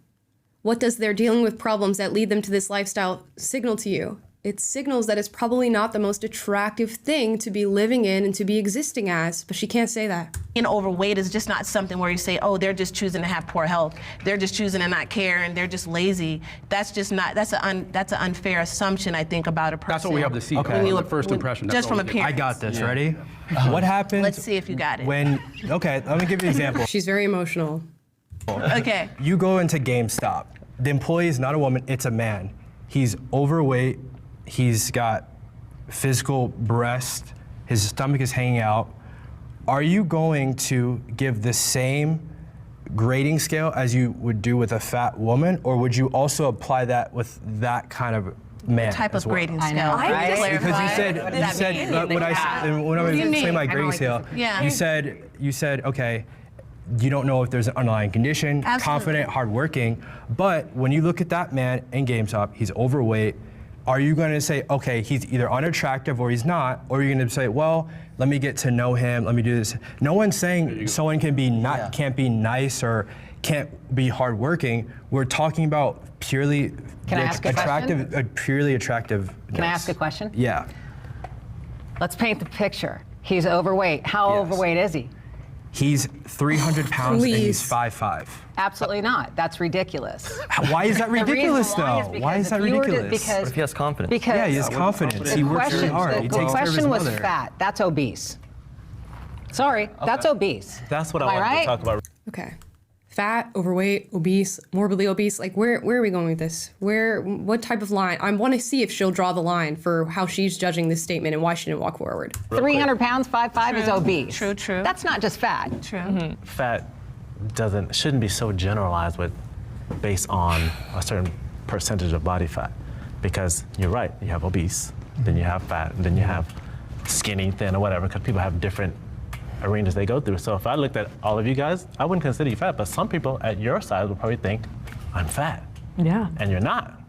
What does they're dealing with problems that lead them to this lifestyle signal to you? It signals that it's probably not the most attractive thing to be living in and to be existing as, but she can't say that. Being overweight is just not something where you say, oh, they're just choosing to have poor health. They're just choosing to not care and they're just lazy. That's just not, that's an unfair assumption, I think, about a person. That's what we have to see. Okay. The first impression. Just from appearance. I got this. Ready? What happens? Let's see if you got it. Okay, let me give you an example. She's very emotional. Okay. You go into GameStop. The employee is not a woman, it's a man. He's overweight. He's got physical breast. His stomach is hanging out. Are you going to give the same grading scale as you would do with a fat woman, or would you also apply that with that kind of man? What type of grading I scale? know, right? Because you said when I was explaining my grading scale, you said okay, you don't know if there's an underlying condition, confident, hardworking, but when you look at that man in GameStop, he's overweight. Are you going to say, okay, he's either unattractive or he's not, or are you going to say, well, let me get to know him, let me do this? No one's saying someone can't be nice or can't be hardworking. We're talking about purely purely attractive. Can I ask a question? Yeah. Let's paint the picture. He's overweight. How overweight is he? He's 300 pounds and he's 5'5". Absolutely not. That's ridiculous. Why is that ridiculous, though? Why is that ridiculous? What if he has confidence? Because yeah, he has confidence. He works really hard. He takes care of his question was mother. fat. That's obese. Sorry, that's obese. That's what I wanted to talk about. Okay. Fat, overweight, obese, morbidly obese. Like, where are we going with this? What type of line? I want to see if she'll draw the line for how she's judging this statement and why she didn't walk forward. 300 pounds, 5'5" is obese. True. That's not just fat. True. Fat shouldn't be so generalized based on a certain percentage of body fat, because you're right. You have obese, then you have fat, and then you have skinny, thin, or whatever. Because people have different arenas they go through. So if I looked at all of you guys, I wouldn't consider you fat, but some people at your size would probably think I'm fat. Yeah. And you're not.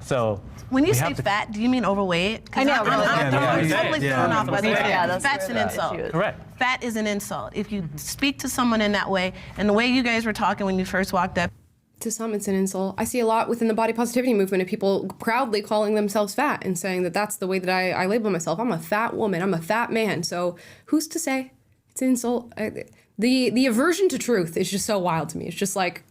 So when you say fat, do you mean overweight? I know. I'm totally thrown off by that. Fat's an insult. Correct. Fat is an insult. If you speak to someone in that way, and the way you guys were talking when you first walked up, to some, it's an insult. I see a lot within the body positivity movement of people proudly calling themselves fat and saying that that's the way that I label myself. I'm a fat woman. I'm a fat man. So who's to say? It's an insult. The aversion to truth is just so wild to me. It's just like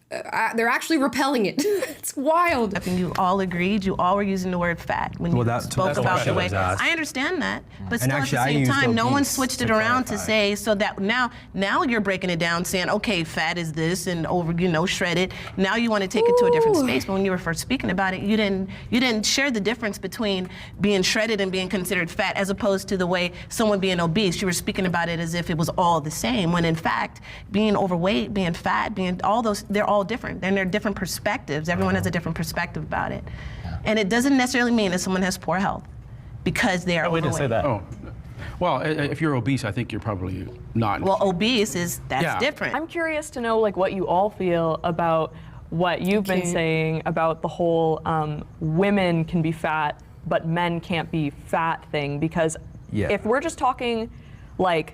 they're actually repelling it. It's wild. I think you all agreed. You all were using the word fat when you spoke about the way. I understand that, but still at the same time, no one switched it around to say so that now you're breaking it down, saying okay, fat is this and over, shredded. Now you want to take it to a different space. But when you were first speaking about it, you didn't share the difference between being shredded and being considered fat, as opposed to the way someone being obese. You were speaking about it as if it was all the same, when in fact, being overweight, being fat, being all those, they're all different, and they're different perspectives. Everyone has a different perspective about it. And it doesn't necessarily mean that someone has poor health because they are overweight. We didn't say that. Oh, well, if you're obese, I think you're probably not. Well, obese that's different. I'm curious to know what you all feel about what you've been saying about the whole women can be fat, but men can't be fat thing, because if we're just talking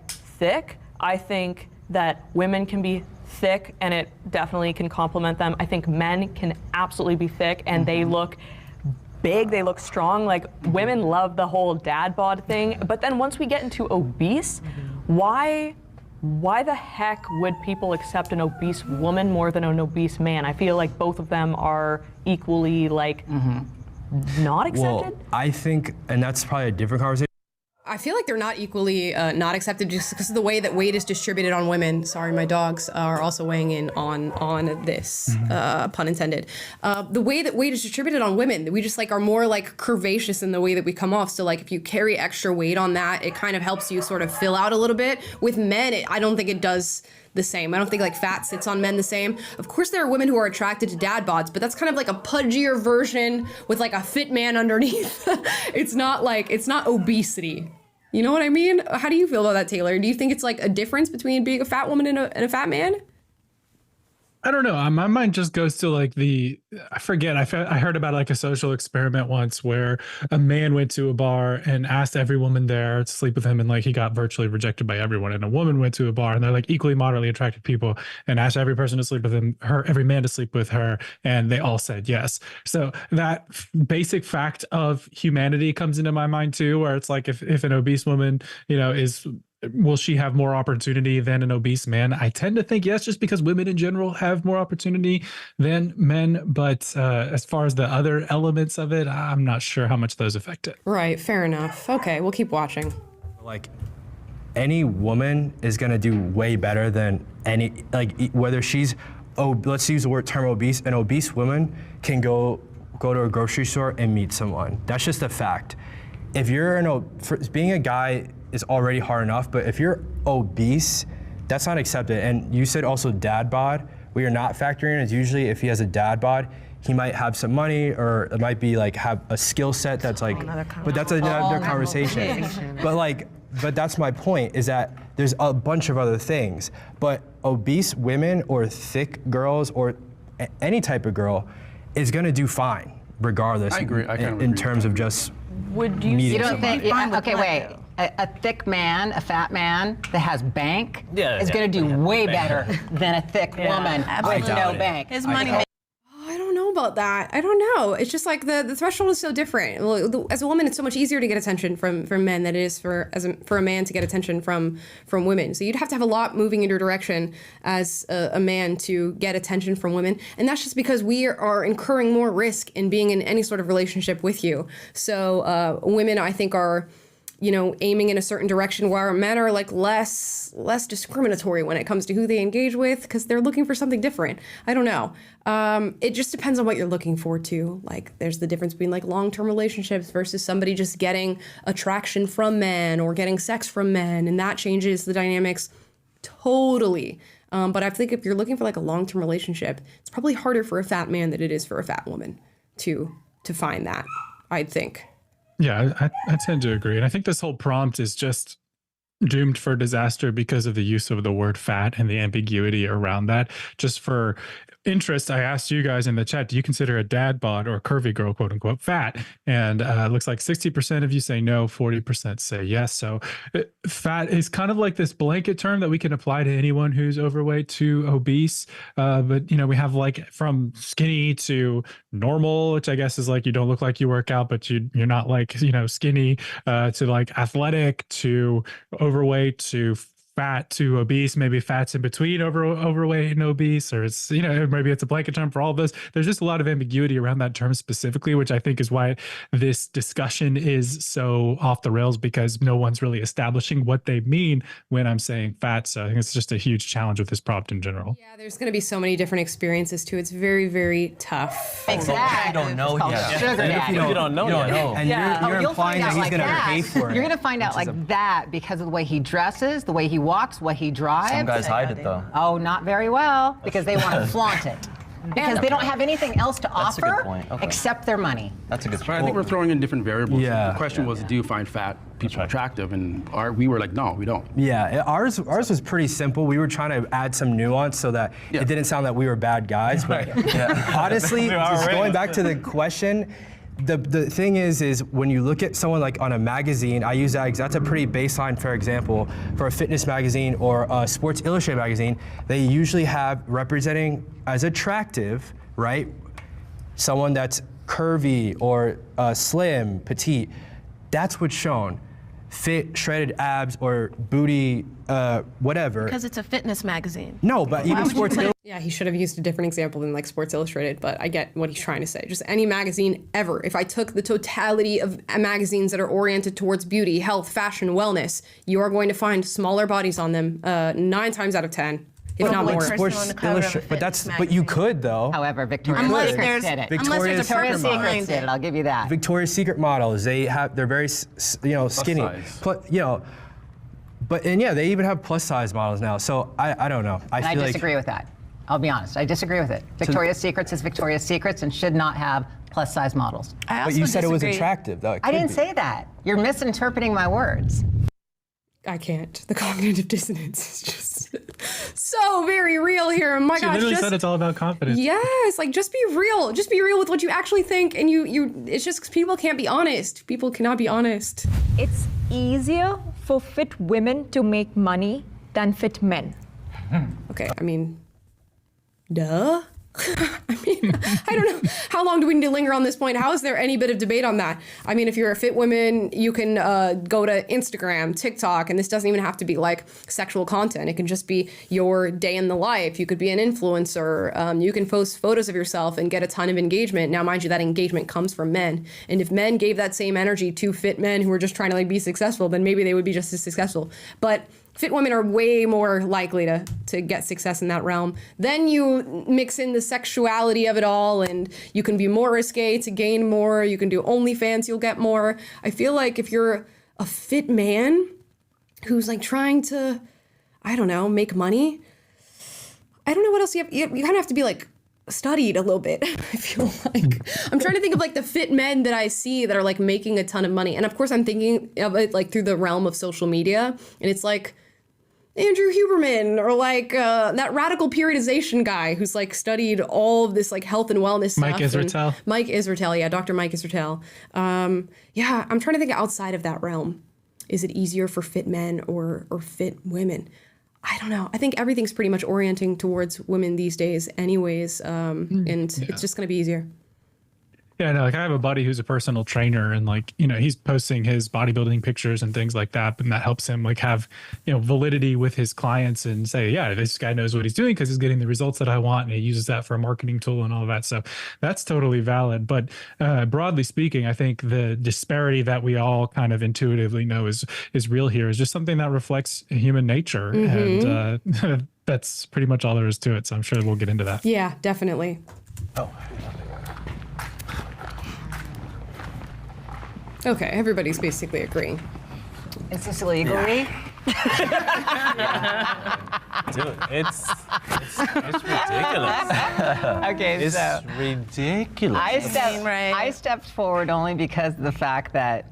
thick, I think that women can be thick and it definitely can complement them. I think men can absolutely be thick and they look big, they look strong. Women love the whole dad bod thing, but then once we get into obese, why the heck would people accept an obese woman more than an obese man? I feel like both of them are equally not accepted. Well, I think, and that's probably a different conversation. I feel like they're not equally not accepted just because of the way that weight is distributed on women. Sorry, my dogs are also weighing in on this, pun intended. The way that weight is distributed on women, we just are more curvaceous in the way that we come off. So if you carry extra weight on that, it kind of helps you sort of fill out a little bit. With men, I don't think it does the same. I don't think like fat sits on men the same. Of course, there are women who are attracted to dad bods, but that's kind of like a pudgier version with like a fit man underneath. It's not obesity. You know what I mean? How do you feel about that, Taylor? Do you think it's like a difference between being a fat woman and a fat man? I don't know. My mind just goes to like I forget. I heard about like a social experiment once where a man went to a bar and asked every woman there to sleep with him, and like he got virtually rejected by everyone. And a woman went to a bar and they're like equally moderately attractive people and asked every person to sleep with him, every man to sleep with her, and they all said yes. So that basic fact of humanity comes into my mind too, where it's like if an obese woman, will she have more opportunity than an obese man? I tend to think yes, just because women in general have more opportunity than men. But as far as the other elements of it, I'm not sure how much those affect it. Right, fair enough. Okay, we'll keep watching. Like, any woman is gonna do way better than whether she's, let's use the term obese, an obese woman can go to a grocery store and meet someone. That's just a fact. If you're being a guy is already hard enough, but if you're obese, that's not accepted. And you said also dad bod. What you're not factoring in is usually if he has a dad bod, he might have some money, or it might be like have a skill set that's like, but that's another conversation. But that's my point, is that there's a bunch of other things. But obese women or thick girls or any type of girl is gonna do fine, regardless. I agree. In terms of just Would you? meeting You don't someone. think? Okay, wait. A thick man, a fat man that has bank is going to do way better than a thick woman with no bank. His money. I don't know about that. I don't know. It's just like the threshold is so different. As a woman, it's so much easier to get attention from men than it is for a man to get attention from women. So you'd have to have a lot moving in your direction as a man to get attention from women. And that's just because we are incurring more risk in being in any sort of relationship with you. So women, I think, are aiming in a certain direction, where men are like less discriminatory when it comes to who they engage with, because they're looking for something different. I don't know. It just depends on what you're looking for too. Like there's the difference between like long-term relationships versus somebody just getting attraction from men or getting sex from men, and that changes the dynamics totally. But I think if you're looking for like a long-term relationship, it's probably harder for a fat man than it is for a fat woman to find that, I'd think. Yeah, I tend to agree. And I think this whole prompt is just doomed for disaster because of the use of the word fat and the ambiguity around that. Just for interest, I asked you guys in the chat, do you consider a dad bod or a curvy girl, quote unquote, fat? And it looks like 60% of you say no, 40% say yes. So fat is kind of like this blanket term that we can apply to anyone who's overweight to obese. But we have like from skinny to normal, which I guess is like you don't look like you work out, but you're not like skinny, to like athletic, to overweight, to fat, to obese. Maybe fat's in between overweight and obese, or it's maybe it's a blanket term for all of those. There's just a lot of ambiguity around that term specifically, which I think is why this discussion is so off the rails, because no one's really establishing what they mean when I'm saying fat. So I think it's just a huge challenge with this prompt in general. Yeah, there's going to be so many different experiences too. It's very, very tough. Exactly. You don't know yet. Sugar daddy. You don't know yet. And you're implying that he's going to pay for it. You're going to find out like that because of the way he dresses, the way he walks, what he drives. Some guys hide it though. Oh, not very well, because they want to flaunt it. Because they don't have anything else to That's a good offer point. Okay. except their money. That's a good But point. I think we're throwing in different variables. Yeah. The question was, do you find fat people attractive? And we were like, no, we don't. Yeah, ours was pretty simple. We were trying to add some nuance so that it didn't sound that we were bad guys. But honestly, just going back to the question, the thing is when you look at someone like on a magazine, I use that because that's a pretty baseline, for example, for a fitness magazine or a Sports Illustrated magazine, they usually have representing as attractive, right? Someone that's curvy or slim, petite. That's what's shown. Fit, shredded abs, or booty, whatever. Because it's a fitness magazine. No, but even Sports Illustrated. Yeah, he should have used a different example than like Sports Illustrated, but I get what he's trying to say. Just any magazine ever. If I took the totality of magazines that are oriented towards beauty, health, fashion, wellness, you are going to find smaller bodies on them 9 times out of 10, if not more. Sports Illustrated, but you could though. However, Victoria's Secret did it. Victoria's Victoria's Secret did it. I'll give you that. Victoria's Secret models, they're very, skinny. They even have plus size models now. So I don't know. I disagree with that. I'll be honest. I disagree with it. Victoria's Secrets is Victoria's Secrets and should not have plus size models. But you said it was attractive, though. I didn't say that. You're misinterpreting my words. I can't. The cognitive dissonance is just so very real here. My She gosh, literally said it's all about confidence. Yes, like just be real. Just be real with what you actually think. And it's just people can't be honest. People cannot be honest. It's easier for fit women to make money than fit men. Okay, I mean, duh. I mean, I don't know. How long do we need to linger on this point? How is there any bit of debate on that? I mean, if you're a fit woman, you can go to Instagram, TikTok, and this doesn't even have to be like sexual content. It can just be your day in the life. You could be an influencer. You can post photos of yourself and get a ton of engagement. Now, mind you, that engagement comes from men. And if men gave that same energy to fit men who are just trying to like be successful, then maybe they would be just as successful. But fit women are way more likely to get success in that realm. Then you mix in the sexuality of it all, and you can be more risque to gain more. You can do OnlyFans, you'll get more. I feel like if you're a fit man who's like trying to, I don't know, make money, I don't know what else you kind of have to be like studied a little bit. I feel like I'm trying to think of like the fit men that I see that are like making a ton of money. And of course I'm thinking of it like through the realm of social media, and it's like Andrew Huberman or like that radical periodization guy who's like studied all of this like health and wellness stuff. Mike Israetel. Mike Israetel, yeah, Dr. Mike Israetel. Yeah, I'm trying to think outside of that realm. Is it easier for fit men or fit women? I don't know. I think everything's pretty much orienting towards women these days anyways, and it's just going to be easier. Yeah, no, like I have a buddy who's a personal trainer, and like, you know, he's posting his bodybuilding pictures and things like that, and that helps him like have, you know, validity with his clients and say, yeah, this guy knows what he's doing because he's getting the results that I want, and he uses that for a marketing tool and all of that. So that's totally valid. But broadly speaking, I think the disparity that we all kind of intuitively know is real here is just something that reflects human nature, and that's pretty much all there is to it. So I'm sure we'll get into that. Yeah, definitely. Oh. Okay, everybody's basically agreeing. Is this legally? Dude, it's ridiculous. Okay, It's so ridiculous. I stepped forward only because of the fact that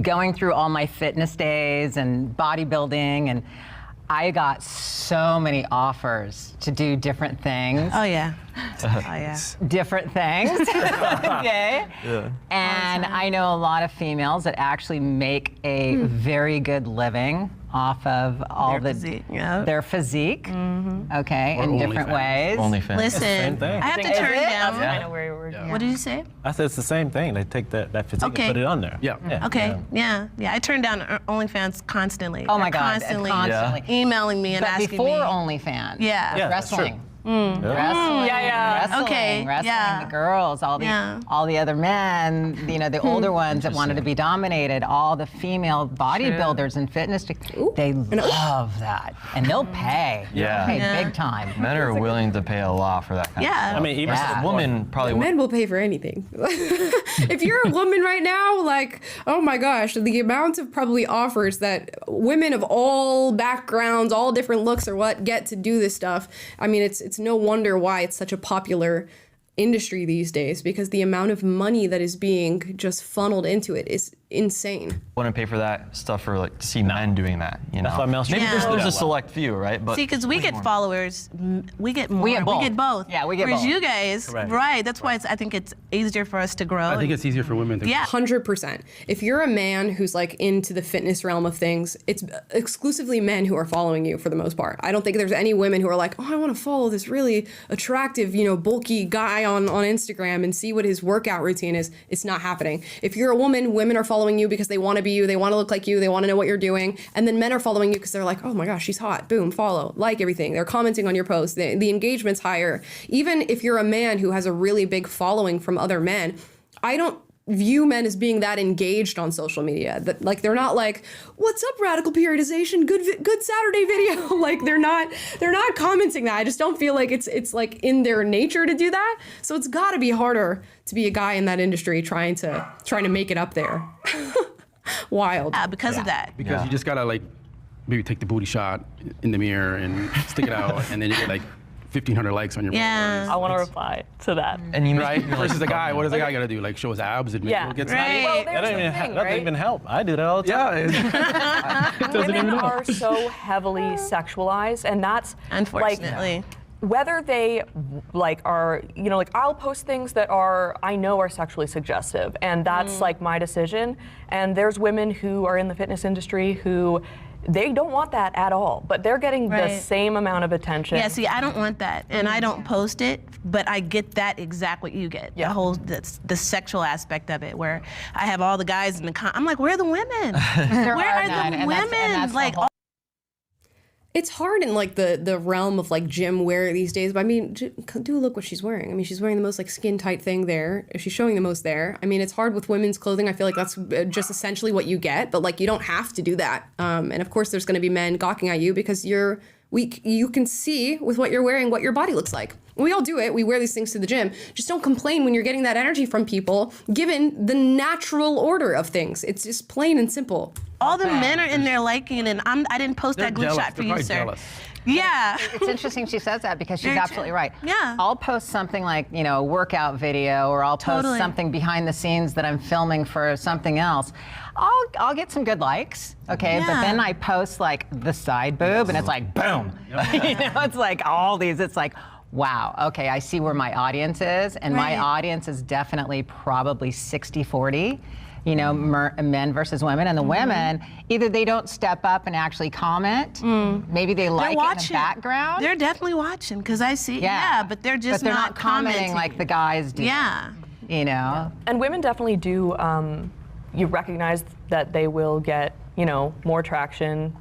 going through all my fitness days and bodybuilding, and I got so many offers to do different things. Oh yeah. Oh yeah. Different things. Okay. Yeah. And I know a lot of females that actually make a very good living off of all Their physique, yeah. their physique. Okay, Or in different ways. OnlyFans. Listen, Same thing. I have to Is turn it? down. That's kind of where we're going. What did you say? I said it's the same thing. They take that physique Okay. and put it on there. Yeah. Okay, yeah. I turn down OnlyFans constantly. Oh my They're God, constantly, constantly. emailing me and But asking before me. OnlyFans, Yeah. Yeah, that's true. wrestling. Wrestling, wrestling, Okay, wrestling, yeah. the girls, all the other men, you know, the older ones that wanted to be dominated, all the female bodybuilders and fitness, they love that, and they'll pay. Yeah. They'll pay Yeah. big time. Men are willing to pay a lot for that kind of Yeah. stuff. I mean, even Yeah. A woman probably Men will pay for anything. If you're a woman right now, like, oh my gosh, the amount of probably offers that women of all backgrounds, all different looks or what get to do this stuff. I mean, it's no wonder why it's such a popular industry these days, because the amount of money that is being just funneled into it is insane. wouldn't pay for that stuff for like to see men doing that. You know, That's why male maybe strippers there's do a that select few, right? But See, because we get followers, we get more. We get both. Yeah, we get Whereas both. you guys, Correct. right? That's why I think it's easier for us to grow. I think it's easier for women to. Yeah. 100%. If you're a man who's like into the fitness realm of things, it's exclusively men who are following you for the most part. I don't think there's any women who are like, oh, I want to follow this really attractive, you know, bulky guy on Instagram and see what his workout routine is. It's not happening. If you're a woman, women are following you because they want to be you, they want to look like you, they want to know what you're doing. And then men are following you because they're like, oh my gosh, she's hot. Boom, follow, like everything. They're commenting on your posts. The engagement's higher. Even if you're a man who has a really big following from other men, I don't view men as being that engaged on social media. That like they're not like, what's up, radical periodization, good Saturday video. Like they're not commenting that. I just don't feel like it's like in their nature to do that. So it's got to be harder to be a guy in that industry trying to make it up there. Wild. because of that. Because you just gotta like maybe take the booty shot in the mirror and stick it out, and then you get like 1,500 likes on your Yeah. I want to reply to that. And you right? make Versus the guy, what does the guy got to do? Like show his abs and Yeah. make gets Right. Well, That there's doesn't the even, thing, doesn't right? even help. I do that all the time. Yeah. It doesn't Women even are so heavily sexualized, and that's Unfortunately. like whether they like are, you know, like I'll post things that I know are sexually suggestive, and that's like my decision. And there's women who are in the fitness industry who they don't want that at all, but they're getting the same amount of attention. Yeah, see, I don't want that, and I don't post it, but I get that exact what you get. Yeah. The whole the sexual aspect of it, where I have all the guys in the I'm like, where are the women? Where are the women? Like, It's hard in like the realm of like gym wear these days, but I mean, do look what she's wearing. I mean, she's wearing the most like skin tight thing there. She's showing the most there. I mean, it's hard with women's clothing. I feel like that's just essentially what you get, but like you don't have to do that. And of course, there's going to be men gawking at you because you're weak. You can see with what you're wearing what your body looks like. We all do it. We wear these things to the gym. Just don't complain when you're getting that energy from people, given the natural order of things. It's just plain and simple. all the men are in there liking it, and I didn't post that glute shot for you, sir. Jealous. Yeah. It's interesting she says that because she's absolutely right. Yeah. I'll post something like, you know, a workout video, or I'll post something behind the scenes that I'm filming for something else. I'll get some good likes, okay? But then I post like the side boob and it's like, boom. You know, it's like all these, it's like, wow, okay, I see where my audience is, and my audience is definitely probably 60-40. You know, men versus women, and the women, either they don't step up and actually comment, maybe they like it in the background. They're definitely watching, because I see, but they're just not commenting like the guys do. Yeah. You know? And women definitely do, you recognize that they will get, you know, more traction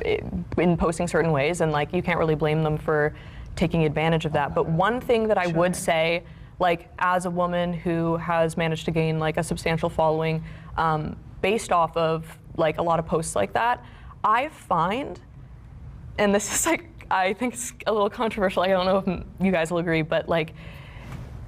in posting certain ways, and like you can't really blame them for taking advantage of that. But one thing that I would say, like as a woman who has managed to gain like a substantial following based off of like a lot of posts like that, I find, and this is like, I think it's a little controversial, I don't know if you guys will agree, but like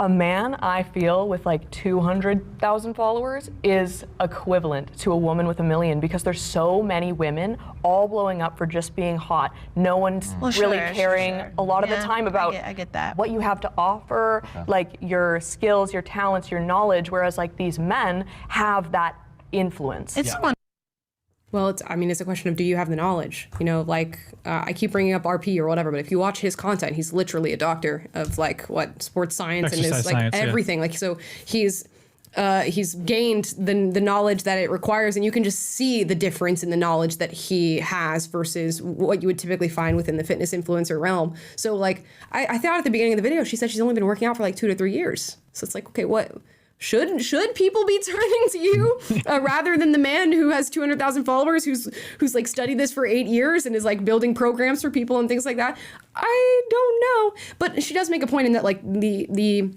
a man I feel with like 200,000 followers is equivalent to a woman with 1 million, because there's so many women all blowing up for just being hot. No one's really caring a lot of the time about I get that. what you have to offer, like your skills, your talents, your knowledge, whereas like these men have that influence. It's one. Well, it's a question of, do you have the knowledge? You know, like I keep bringing up RP or whatever, but if you watch his content, he's literally a doctor of like sports science and is like everything. Like, so he's gained the knowledge that it requires, and you can just see the difference in the knowledge that he has versus what you would typically find within the fitness influencer realm. So like, I thought at the beginning of the video, she said she's only been working out for like 2 to 3 years. So it's like, okay, what? Should people be turning to you rather than the man who has 200,000 followers, who's like studied this for 8 years and is like building programs for people and things like that? I don't know. But she does make a point in that like the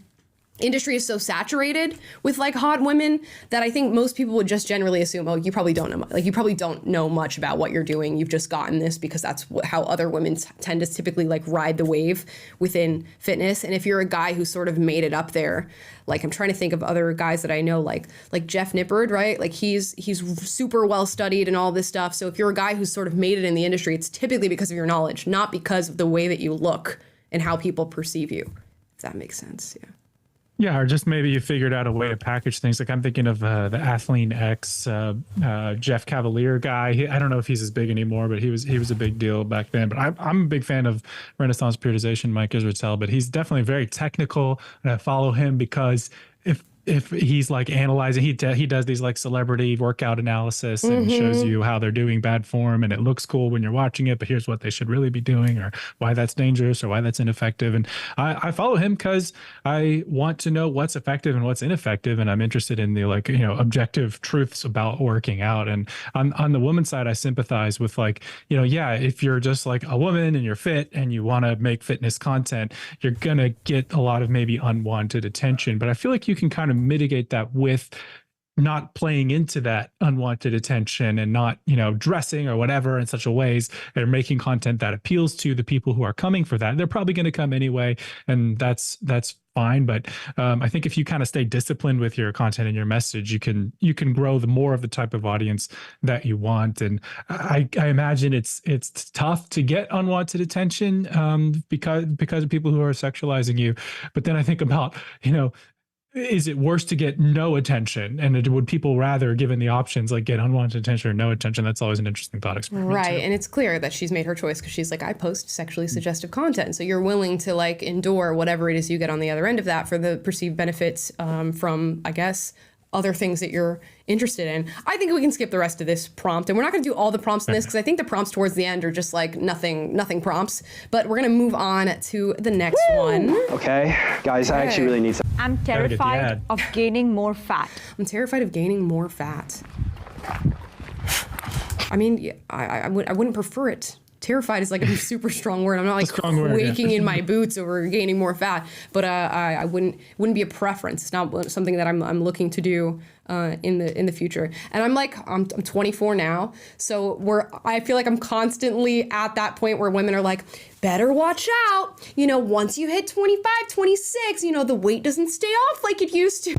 industry is so saturated with like hot women that I think most people would just generally assume, oh, you probably don't know, like you probably don't know much about what you're doing. You've just gotten this because that's how other women tend to typically like ride the wave within fitness. And if you're a guy who sort of made it up there, like I'm trying to think of other guys that I know, like Jeff Nippard, right? Like he's super well studied and all this stuff. So if you're a guy who's sort of made it in the industry, it's typically because of your knowledge, not because of the way that you look and how people perceive you. If that makes sense, yeah. Yeah, or just maybe you figured out a way to package things. Like I'm thinking of the Athlean X Jeff Cavalier guy. I don't know if he's as big anymore, but he was a big deal back then. But I'm a big fan of Renaissance Periodization, Mike Israetel, but he's definitely very technical, and I follow him because if he's like analyzing, he does these like celebrity workout analysis and shows you how they're doing bad form, and it looks cool when you're watching it, but here's what they should really be doing, or why that's dangerous, or why that's ineffective. And I follow him because I want to know what's effective and what's ineffective, and I'm interested in the like, you know, objective truths about working out. And on the woman's side, I sympathize with like, you know, yeah, if you're just like a woman and you're fit and you want to make fitness content, you're gonna get a lot of maybe unwanted attention. But I feel like you can kind of mitigate that with not playing into that unwanted attention and not, you know, dressing or whatever in such a ways, or making content that appeals to the people who are coming for that. They're probably going to come anyway, and that's fine. But I think if you kind of stay disciplined with your content and your message, you can grow the more of the type of audience that you want. And I imagine it's tough to get unwanted attention because of people who are sexualizing you. But then I think about, is it worse to get no attention? And would people rather, given the options, like get unwanted attention or no attention? That's always an interesting thought experiment. Right. Too. And it's clear that she's made her choice because she's like, I post sexually suggestive content. So you're willing to like endure whatever it is you get on the other end of that for the perceived benefits from, I guess, other things that you're interested in. I think we can skip the rest of this prompt, and we're not going to do all the prompts in this because I think the prompts towards the end are just like nothing prompts. But we're going to move on to the next one. Okay, guys, I actually really need some. I'm terrified of gaining more fat. I'm terrified of gaining more fat. I mean, I wouldn't prefer it. Terrified is like a super strong word. I'm not like quaking in my boots over gaining more fat, but I wouldn't be a preference. It's not something that I'm looking to do in the future. And I'm 24 now, so I feel like I'm constantly at that point where women are like, better watch out. Once you hit 25, 26, the weight doesn't stay off like it used to.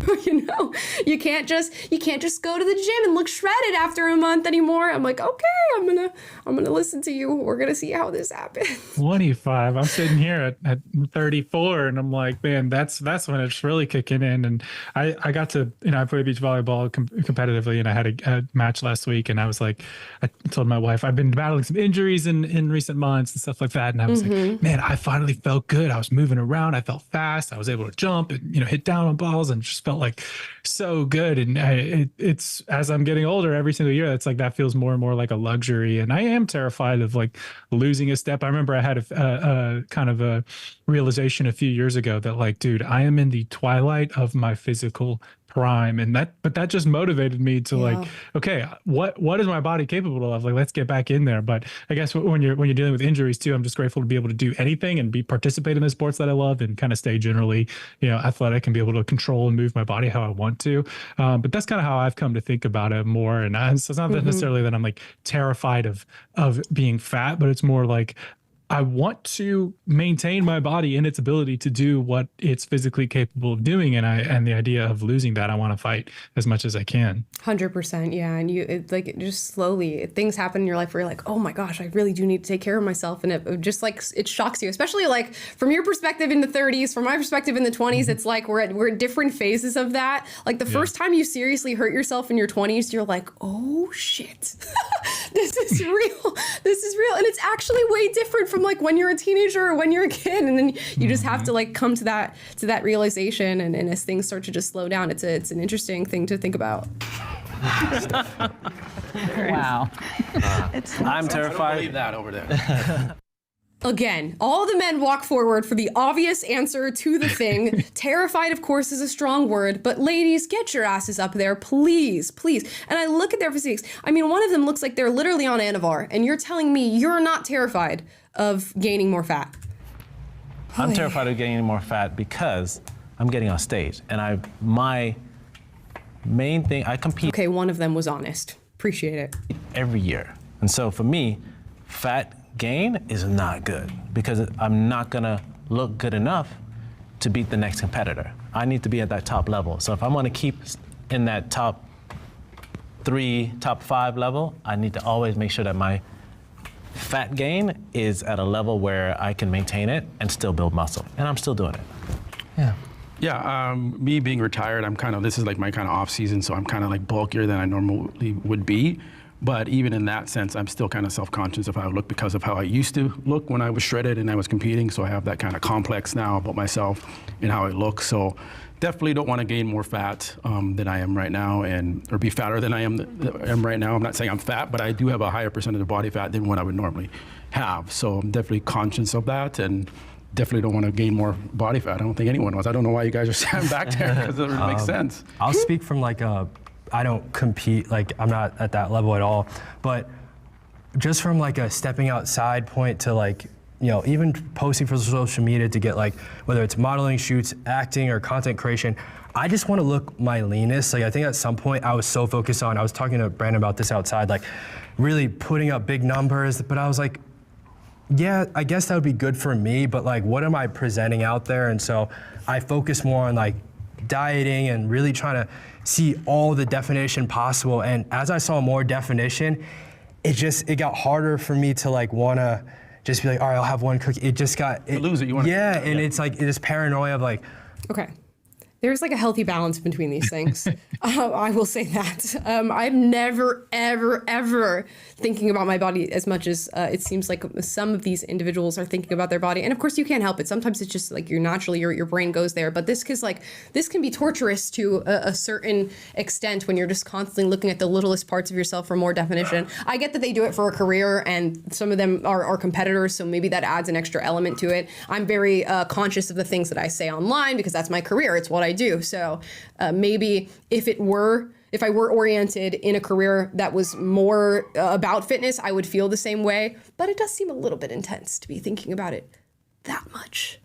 You can't just go to the gym and look shredded after a month anymore. I'm like, okay, I'm gonna listen to you. We're gonna see how this happens. 25. I'm sitting here at 34, and I'm like, man, that's when it's really kicking in. And I got to, I play beach volleyball competitively, and I had a match last week, and I was like, I told my wife I've been battling some injuries in recent months and stuff like that, and I was like, man, I finally felt good. I was moving around. I felt fast. I was able to jump and hit down on balls, and just felt like so good. And it's as I'm getting older, every single year, it's like that feels more and more like a luxury. And I am terrified of like losing a step. I remember I had a kind of a realization a few years ago that like, dude, I am in the twilight of my physical prime, and that just motivated me to like, okay, what is my body capable of? Like, let's get back in there. But I guess when you're dealing with injuries too, I'm just grateful to be able to do anything and participate in the sports that I love and kind of stay generally, athletic and be able to control and move my body how I want to. But that's kind of how I've come to think about it more. And so it's not necessarily that I'm like terrified of being fat, but it's more like I want to maintain my body in its ability to do what it's physically capable of doing, and the idea of losing that, I want to fight as much as I can. 100%, yeah. And just slowly things happen in your life where you're like, oh my gosh, I really do need to take care of myself, and it just like it shocks you, especially like from your perspective in the 30s, from my perspective in the 20s. It's like we're at different phases of that. Like the first time you seriously hurt yourself in your 20s, you're like, oh shit, this is real. This is real, and it's actually way different from like when you're a teenager or when you're a kid, and then you just have to like come to that realization, and as things start to just slow down, it's an interesting thing to think about. Wow. I'm terrified. I don't believe that over there. Again, all the men walk forward for the obvious answer to the thing. Terrified, of course, is a strong word, but ladies, get your asses up there, please, please. And I look at their physiques. I mean, one of them looks like they're literally on Anavar, and you're telling me you're not terrified of gaining more fat. I'm terrified of gaining more fat because I'm getting on stage, and my main thing, I compete. Okay, one of them was honest. Appreciate it. Every year. And so for me, fat gain is not good because I'm not gonna look good enough to beat the next competitor. I need to be at that top level. So if I'm gonna keep in that top 3, top 5 level, I need to always make sure that my fat gain is at a level where I can maintain it and still build muscle. And I'm still doing it. Yeah. Yeah, me being retired, this is like my kind of off season, so I'm kind of like bulkier than I normally would be. But even in that sense, I'm still kind of self-conscious of how I look because of how I used to look when I was shredded and I was competing. So I have that kind of complex now about myself and how I look. So definitely don't want to gain more fat than I am right now, or be fatter than I am right now. I'm not saying I'm fat, but I do have a higher percentage of body fat than what I would normally have. So I'm definitely conscious of that, and definitely don't want to gain more body fat. I don't think anyone was. I don't know why you guys are standing back there, because it doesn't make sense. I'll speak from like I don't compete, like I'm not at that level at all, but just from like a stepping outside point to like, even posting for social media to get like, whether it's modeling shoots, acting, or content creation, I just want to look my leanest. Like I think at some point I was so focused on, I was talking to Brandon about this outside, like really putting up big numbers, but I was like, yeah, I guess that would be good for me, but like, what am I presenting out there? And so I focus more on like dieting and really trying to see all the definition possible. And as I saw more definition, it got harder for me to like wanna just be like, all right, I'll have one cookie. It just got, to lose it, you want to. Yeah, and it's like, this paranoia of like, okay. There's like a healthy balance between these things. I will say that. I'm never, ever, ever thinking about my body as much as it seems like some of these individuals are thinking about their body. And of course you can't help it. Sometimes it's just like your brain goes there. But this can be torturous to a certain extent when you're just constantly looking at the littlest parts of yourself for more definition. I get that they do it for a career and some of them are competitors, so maybe that adds an extra element to it. I'm very conscious of the things that I say online because that's my career. It's what I do. So maybe if I were oriented in a career that was more about fitness, I would feel the same way. But it does seem a little bit intense to be thinking about it that much.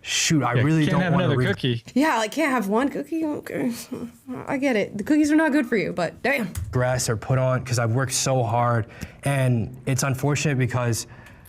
Shoot, I really don't want another cookie. Yeah, I can't have one cookie. Okay, I get it. The cookies are not good for you, but damn. Stress or put on because I've worked so hard, and it's unfortunate because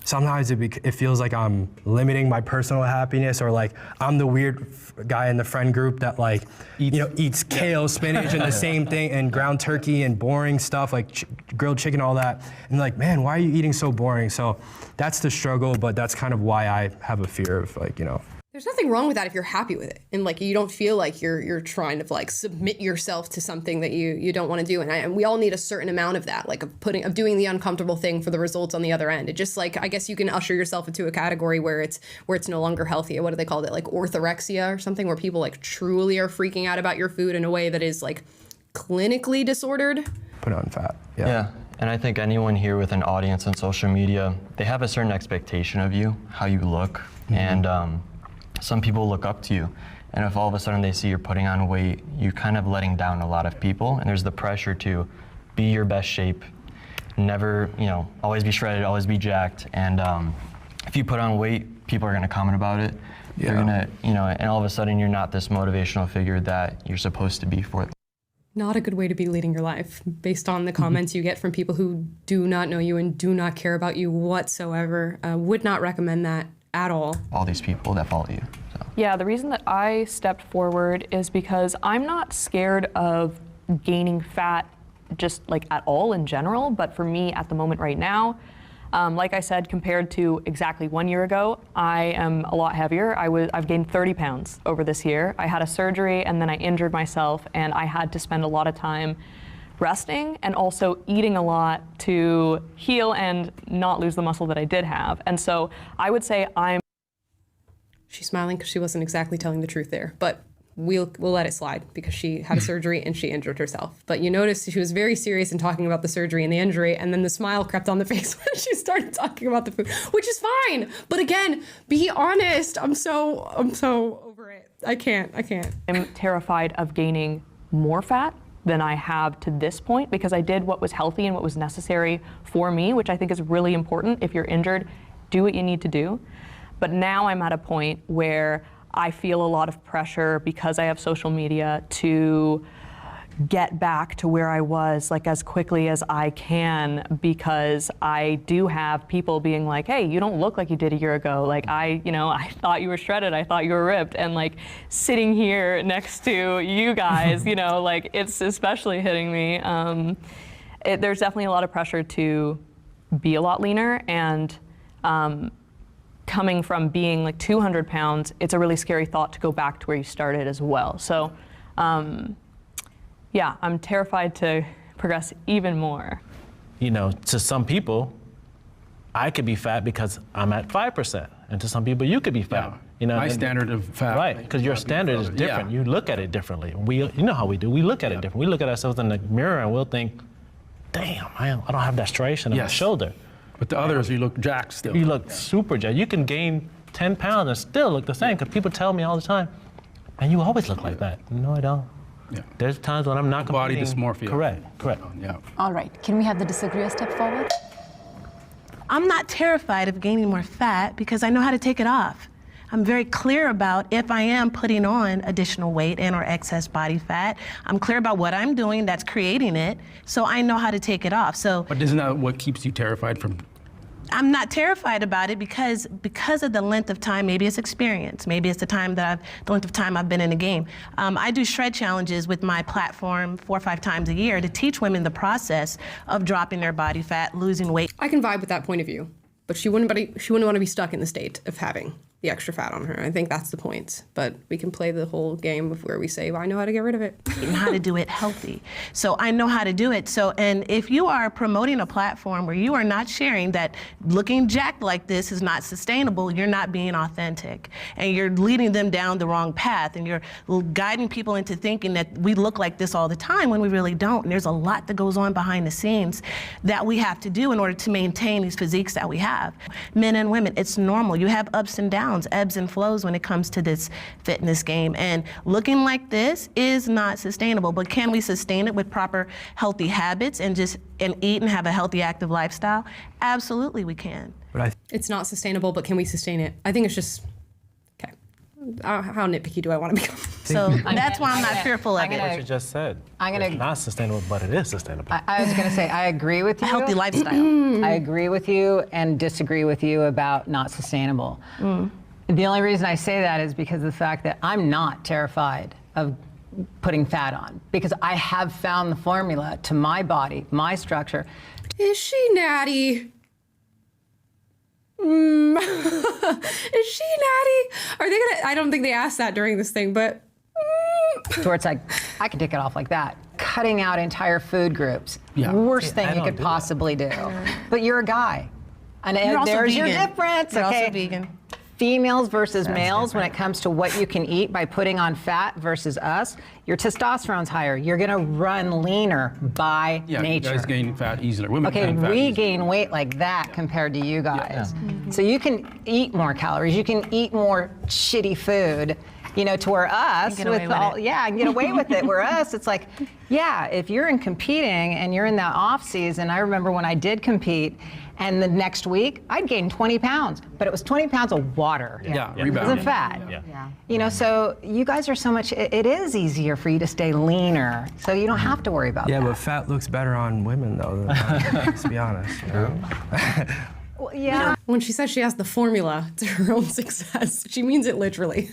sometimes it feels like I'm limiting my personal happiness, or like I'm the weird guy in the friend group that like eats kale, spinach, and the same thing, and ground turkey and boring stuff like grilled chicken, all that. And like, man, why are you eating so boring? So that's the struggle, but that's kind of why I have a fear of like, There's nothing wrong with that if you're happy with it and like you don't feel like you're trying to like submit yourself to something that you don't want to do. And we all need a certain amount of that, like of doing the uncomfortable thing for the results on the other end. It just like, I guess you can usher yourself into a category where it's no longer healthy. What do they call it? Like orthorexia or something, where people like truly are freaking out about your food in a way that is like clinically disordered. Put on fat. Yeah. And I think anyone here with an audience on social media, they have a certain expectation of you, how you look. Mm-hmm. And some people look up to you, and if all of a sudden they see you're putting on weight, you're kind of letting down a lot of people, and there's the pressure to be your best shape, never, always be shredded, always be jacked, and if you put on weight, people are gonna comment about it. Yeah. They're gonna, and all of a sudden you're not this motivational figure that you're supposed to be for. Not a good way to be leading your life based on the comments you get from people who do not know you and do not care about you whatsoever. Would not recommend that at all. All these people that follow you. So. Yeah, the reason that I stepped forward is because I'm not scared of gaining fat just like at all in general, but for me at the moment right now, like I said, compared to exactly 1 year ago, I am a lot heavier. I've gained 30 pounds over this year. I had a surgery and then I injured myself and I had to spend a lot of time resting and also eating a lot to heal and not lose the muscle that I did have. And so I would say She's smiling because she wasn't exactly telling the truth there, but we'll let it slide because she had a surgery and she injured herself. But you notice she was very serious in talking about the surgery and the injury, and then the smile crept on the face when she started talking about the food, which is fine. But again, be honest. I'm so over it. I can't. I'm terrified of gaining more fat than I have to this point because I did what was healthy and what was necessary for me, which I think is really important. If you're injured, do what you need to do. But now I'm at a point where I feel a lot of pressure because I have social media to get back to where I was like as quickly as I can, because I do have people being like, hey, you don't look like you did a year ago. Like I thought you were shredded. I thought you were ripped. And like sitting here next to you guys, like it's especially hitting me. There's definitely a lot of pressure to be a lot leaner, and coming from being like 200 pounds, it's a really scary thought to go back to where you started as well. So yeah, I'm terrified to progress even more. To some people, I could be fat because I'm at 5%. And to some people, you could be fat. My standard of fat. Right, because your standard is different. Yeah. You look at it differently. You know how we do. We look at it different. We look at ourselves in the mirror and we'll think, damn, I don't have that striation on my shoulder. But the others, you look jacked still. You look super jacked. You can gain 10 pounds and still look the same, because people tell me all the time, and you always look like that. No, I don't. Yeah. There's times when I'm not body competing. dysmorphia. Correct. Yeah. All right. Can we have the disagreeer step forward? I'm not terrified of gaining more fat because I know how to take it off. I'm very clear about if I am putting on additional weight and or excess body fat. I'm clear about what I'm doing that's creating it, so I know how to take it off. So, but isn't that what keeps you terrified from I'm not terrified about it because of the length of time. Maybe it's experience. Maybe it's the length of time I've been in the game. I do shred challenges with my platform 4 or 5 times a year to teach women the process of dropping their body fat, losing weight. I can vibe with that point of view, but she wouldn't want to be stuck in the state of having the extra fat on her. I think that's the point. But we can play the whole game of where we say, well, I know how to get rid of it. And how to do it healthy. So I know how to do it. So, and if you are promoting a platform where you are not sharing that looking jacked like this is not sustainable, you're not being authentic. And you're leading them down the wrong path. And you're guiding people into thinking that we look like this all the time when we really don't. And there's a lot that goes on behind the scenes that we have to do in order to maintain these physiques that we have. Men and women, it's normal. You have ups and downs, ebbs and flows when it comes to this fitness game. And looking like this is not sustainable, but can we sustain it with proper healthy habits and eat and have a healthy, active lifestyle? Absolutely we can. It's not sustainable, but can we sustain it? I think it's just, okay. How nitpicky do I want to become? So that's why I'm not fearful of it. What you just said. It's not sustainable, but it is sustainable. I was going to say, I agree with you. A healthy lifestyle. I agree with you and disagree with you about not sustainable. The only reason I say that is because of the fact that I'm not terrified of putting fat on, because I have found the formula to my body, my structure. Is she natty? Is she natty? Are they gonna? I don't think they asked that during this thing, but. Where it's like, I can take it off like that. Cutting out entire food groups. Worst thing you could possibly do. But you're a guy. And there's your difference. You're okay? also vegan. Females versus males when it comes to what you can eat by putting on fat versus us, your testosterone's higher. You're gonna run leaner by nature. You guys gain fat easier. Women gain fat we easier. gain weight like that compared to you guys. So you can eat more calories. You can eat more shitty food. You know, to where us, with all, I can get away with it. Where us, it's like, if you're in competing and you're in that off season, I remember when I did compete, and the next week I'd gained 20 pounds, but it was 20 pounds of water. It wasn't fat. You know, so you guys are so much. It is easier for you to stay leaner, so you don't have to worry about that. Yeah, but fat looks better on women though. Let's be honest. You know? Well, when she says she has the formula to her own success, she means it literally.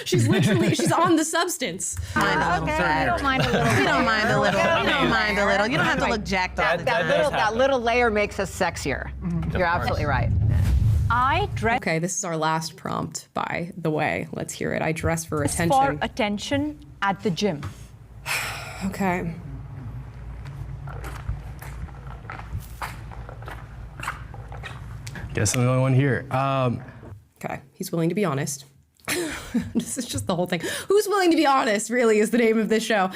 She's on the substance. I don't mind a little. We don't mind a little. We don't mind a little. You don't have to look jacked all the time. That little layer makes us sexier. You're absolutely right. I dress. Okay, this is our last prompt, by the way. Let's hear it. I dress for attention. For attention at the gym. Okay. Guess I'm the only one here. Okay, he's willing to be honest. This is just the whole thing. Who's willing to be honest, really, is the name of this show.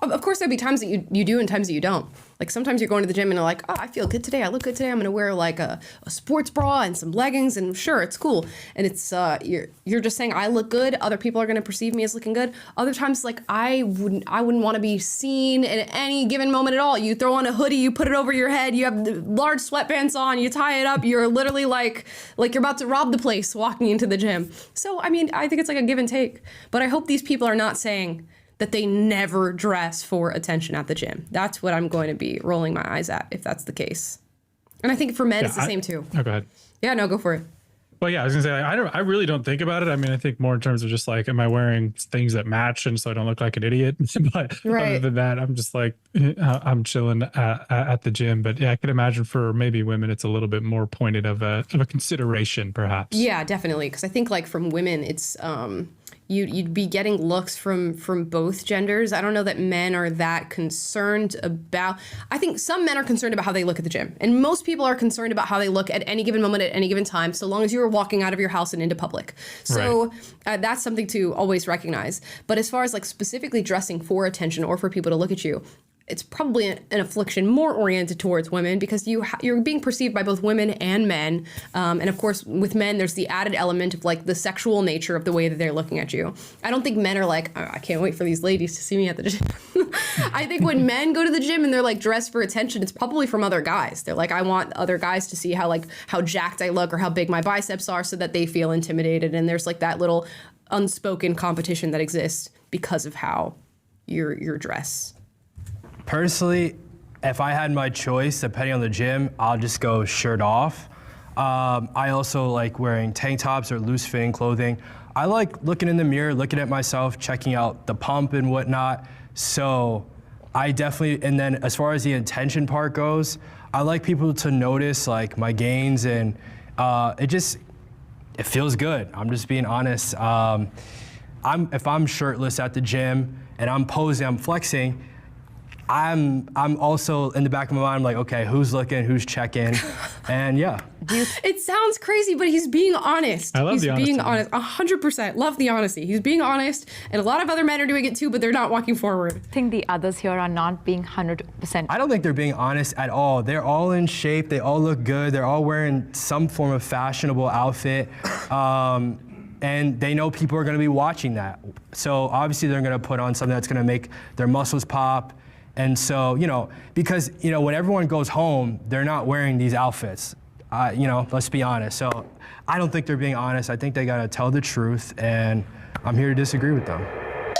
Of course, there'll be times that you do and times that you don't. Like sometimes you're going to the gym and you're like, oh, I feel good today. I look good today. I'm gonna wear like a sports bra and some leggings, and sure, it's cool. And it's you're just saying I look good. Other people are gonna perceive me as looking good. Other times, like I wouldn't want to be seen at any given moment at all. You throw on a hoodie, you put it over your head, you have the large sweatpants on, you tie it up. You're literally like you're about to rob the place walking into the gym. So I mean, I think it's like a give and take. But I hope these people are not saying that they never dress for attention at the gym. That's what I'm going to be rolling my eyes at if that's the case. And I think for men, it's the same too. Oh, go ahead. Yeah, no, go for it. Well, yeah, I was gonna say, I really don't think about it. I mean, I think more in terms of just like, am I wearing things that match and so I don't look like an idiot? But other than that, I'm just like, I'm chilling at the gym. But yeah, I can imagine for maybe women, it's a little bit more pointed of a consideration, perhaps. Yeah, definitely. Because I think like from women, it's you'd be getting looks from both genders. I don't know that men are that concerned about. I think some men are concerned about how they look at the gym, and most people are concerned about how they look at any given moment at any given time, so long as you're walking out of your house and into public. So that's something to always recognize. But as far as like specifically dressing for attention or for people to look at you, it's probably an affliction more oriented towards women because you're being perceived by both women and men. And of course, with men, there's the added element of like the sexual nature of the way that they're looking at you. I don't think men are like, oh, I can't wait for these ladies to see me at the gym. I think when men go to the gym and they're like dressed for attention, it's probably from other guys. They're like, I want other guys to see how jacked I look or how big my biceps are so that they feel intimidated. And there's like that little unspoken competition that exists because of how your dress. Personally, if I had my choice, depending on the gym, I'll just go shirt off. I also like wearing tank tops or loose fitting clothing. I like looking in the mirror, looking at myself, checking out the pump and whatnot. So I definitely, and then as far as the intention part goes, I like people to notice like my gains, and it feels good. I'm just being honest. If I'm shirtless at the gym and I'm posing, I'm flexing, I'm also in the back of my mind, I'm like, okay, who's looking, who's checking, and yeah. It sounds crazy, but he's being honest. I love the honesty. He's being honest, 100%. Love the honesty. He's being honest, and a lot of other men are doing it too, but they're not walking forward. I think the others here are not being 100%. I don't think they're being honest at all. They're all in shape, they all look good, they're all wearing some form of fashionable outfit, and they know people are gonna be watching that. So obviously they're gonna put on something that's gonna make their muscles pop. And so, because, when everyone goes home, they're not wearing these outfits, let's be honest. So I don't think they're being honest. I think they gotta tell the truth, and I'm here to disagree with them.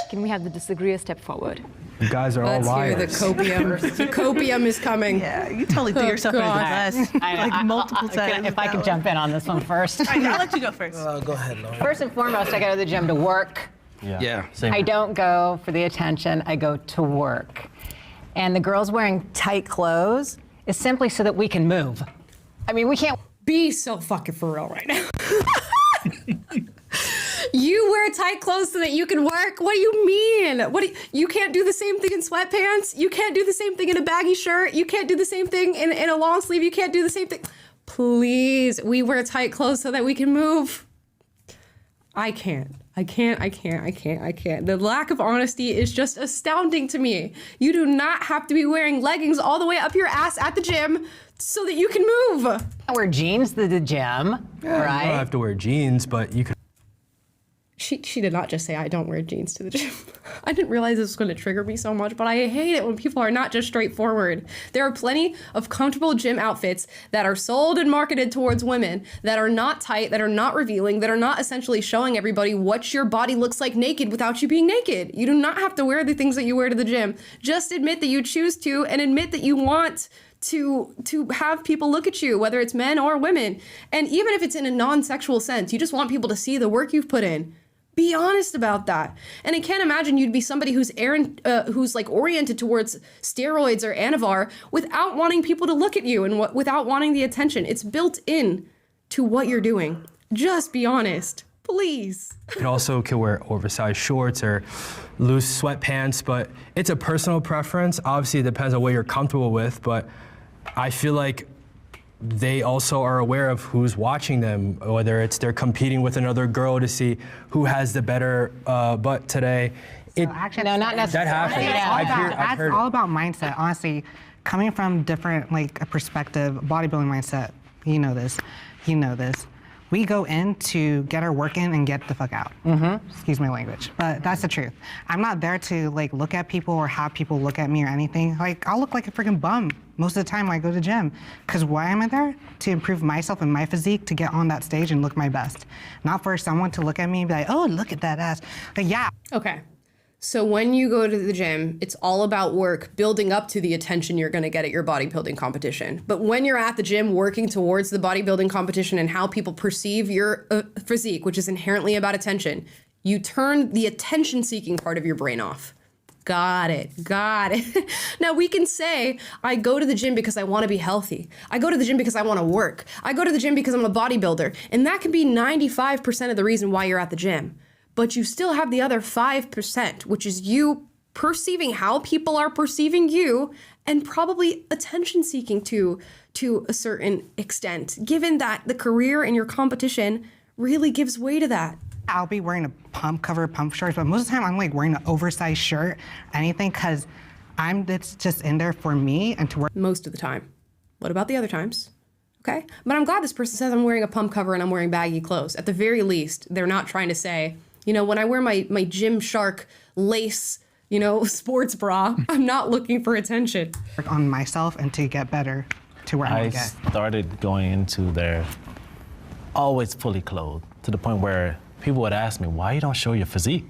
Can we have the disagreeer step forward? You guys are all liars. Let's hear the copium. The copium is coming. Yeah, you totally threw yourself under the bus like multiple times. If I could jump in on this one first. All right, I'll let you go first. Go ahead, Laura. First and foremost, I go to the gym to work. Yeah. Same. I don't go for the attention, I go to work. And the girls wearing tight clothes is simply so that we can move. I mean, we can't Be so fucking for real right now. You wear tight clothes so that you can work? What do you mean? You can't do the same thing in sweatpants? You can't do the same thing in a baggy shirt? You can't do the same thing in a long sleeve? You can't do the same thing? Please, we wear tight clothes so that we can move. I can't. The lack of honesty is just astounding to me. You do not have to be wearing leggings all the way up your ass at the gym so that you can move. I wear jeans to the gym, right? You don't have to wear jeans, but you could. She did not just say, I don't wear jeans to the gym. I didn't realize this was going to trigger me so much, but I hate it when people are not just straightforward. There are plenty of comfortable gym outfits that are sold and marketed towards women that are not tight, that are not revealing, that are not essentially showing everybody what your body looks like naked without you being naked. You do not have to wear the things that you wear to the gym. Just admit that you choose to, and admit that you want to have people look at you, whether it's men or women. And even if it's in a non-sexual sense, you just want people to see the work you've put in. Be honest about that. And I can't imagine you'd be somebody who's like oriented towards steroids or Anavar without wanting people to look at you and without wanting the attention. It's built in to what you're doing. Just be honest, please. You also could wear oversized shorts or loose sweatpants, but it's a personal preference. Obviously, it depends on what you're comfortable with, but I feel like they also are aware of who's watching them, whether it's they're competing with another girl to see who has the better butt today. Actually, no, not necessarily. That happens. I've heard That's all about mindset. Honestly, coming from different, like a perspective, bodybuilding mindset, you know this. We go in to get our work in and get the fuck out. Excuse my language, but that's the truth. I'm not there to like look at people or have people look at me or anything. Like I'll look like a freaking bum most of the time when I go to the gym. Because why am I there? To improve myself and my physique, to get on that stage and look my best. Not for someone to look at me and be like, oh, look at that ass. Like, yeah. Okay. So when you go to the gym, it's all about work building up to the attention you're going to get at your bodybuilding competition. But when you're at the gym working towards the bodybuilding competition and how people perceive your physique, which is inherently about attention, you turn the attention-seeking part of your brain off. Got it. Now we can say, I go to the gym because I want to be healthy. I go to the gym because I want to work. I go to the gym because I'm a bodybuilder. And that can be 95% of the reason why you're at the gym. But you still have the other 5%, which is you perceiving how people are perceiving you and probably attention seeking to a certain extent, given that the career and your competition really gives way to that. I'll be wearing a pump shorts, but most of the time I'm like wearing an oversized shirt, anything, because it's just in there for me and to work. Most of the time. What about the other times? Okay. But I'm glad this person says I'm wearing a pump cover and I'm wearing baggy clothes. At the very least, they're not trying to say, when I wear my Gymshark lace, sports bra, I'm not looking for attention. Work on myself and to get better to where I get. I started going into there always fully clothed to the point where people would ask me, why you don't show your physique?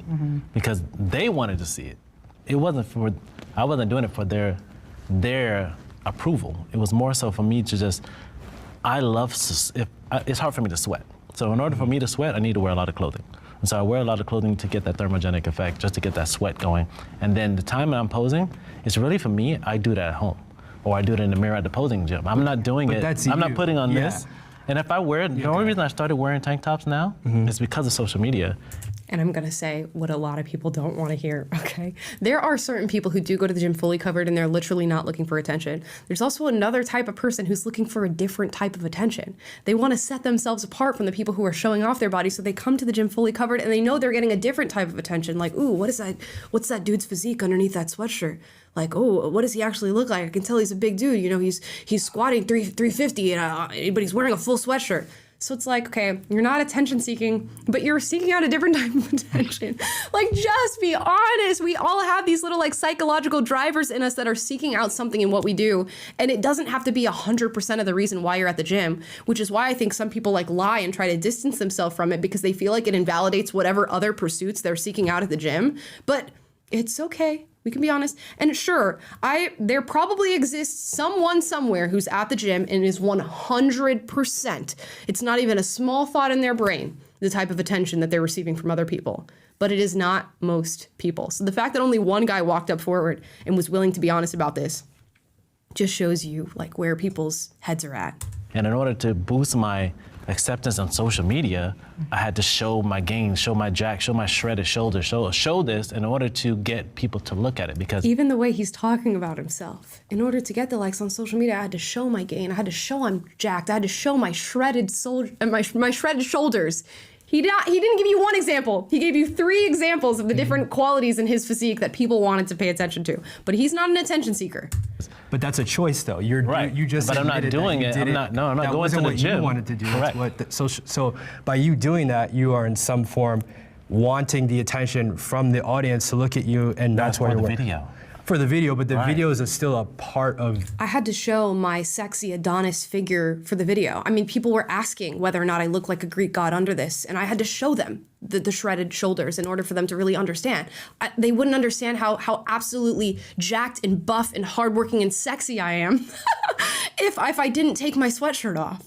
Because they wanted to see it. I wasn't doing it for their approval. It was more so for me to just, it's hard for me to sweat. So in order for me to sweat, I need to wear a lot of clothing. And so I wear a lot of clothing to get that thermogenic effect, just to get that sweat going. And then the time I'm posing, it's really for me, I do that at home. Or I do it in the mirror at the posing gym. I'm not doing it, I'm not putting on this. And if I wear it, the only reason I started wearing tank tops now is because of social media. And I'm gonna say what a lot of people don't want to hear, okay? There are certain people who do go to the gym fully covered and they're literally not looking for attention. There's also another type of person who's looking for a different type of attention. They want to set themselves apart from the people who are showing off their body, so they come to the gym fully covered and they know they're getting a different type of attention. Like, ooh, what is that? What's that dude's physique underneath that sweatshirt? Like, oh, what does he actually look like? I can tell he's a big dude. You know, he's squatting 350, but he's wearing a full sweatshirt. So it's like, okay, you're not attention seeking, but you're seeking out a different type of attention. Like, just be honest. We all have these little like psychological drivers in us that are seeking out something in what we do. And it doesn't have to be 100% of the reason why you're at the gym, which is why I think some people like lie and try to distance themselves from it because they feel like it invalidates whatever other pursuits they're seeking out at the gym. But it's okay. We can be honest. And sure, there probably exists someone somewhere who's at the gym and is 100%. It's not even a small thought in their brain, the type of attention that they're receiving from other people. But it is not most people. So the fact that only one guy walked up forward and was willing to be honest about this just shows you like where people's heads are at. And in order to boost my acceptance on social media, I had to show my gains, show my jack, show my shredded shoulders, show this in order to get people to look at it. Because even the way he's talking about himself, in order to get the likes on social media, I had to show my gain. I had to show I'm jacked. I had to show my shredded my shredded shoulders. He didn't give you one example. He gave you 3 examples of the different qualities in his physique that people wanted to pay attention to. But he's not an attention seeker. But that's a choice, though. You just. But I'm not doing it. I'm not going to the gym. You wanted to do. Correct. So by you doing that, you are in some form wanting the attention from the audience to look at you, and that's why you're the video. For the video, but the videos are still a part of. I had to show my sexy Adonis figure for the video. I mean, people were asking whether or not I look like a Greek god under this, and I had to show them the shredded shoulders in order for them to really understand. They wouldn't understand how absolutely jacked and buff and hardworking and sexy I am if I didn't take my sweatshirt off.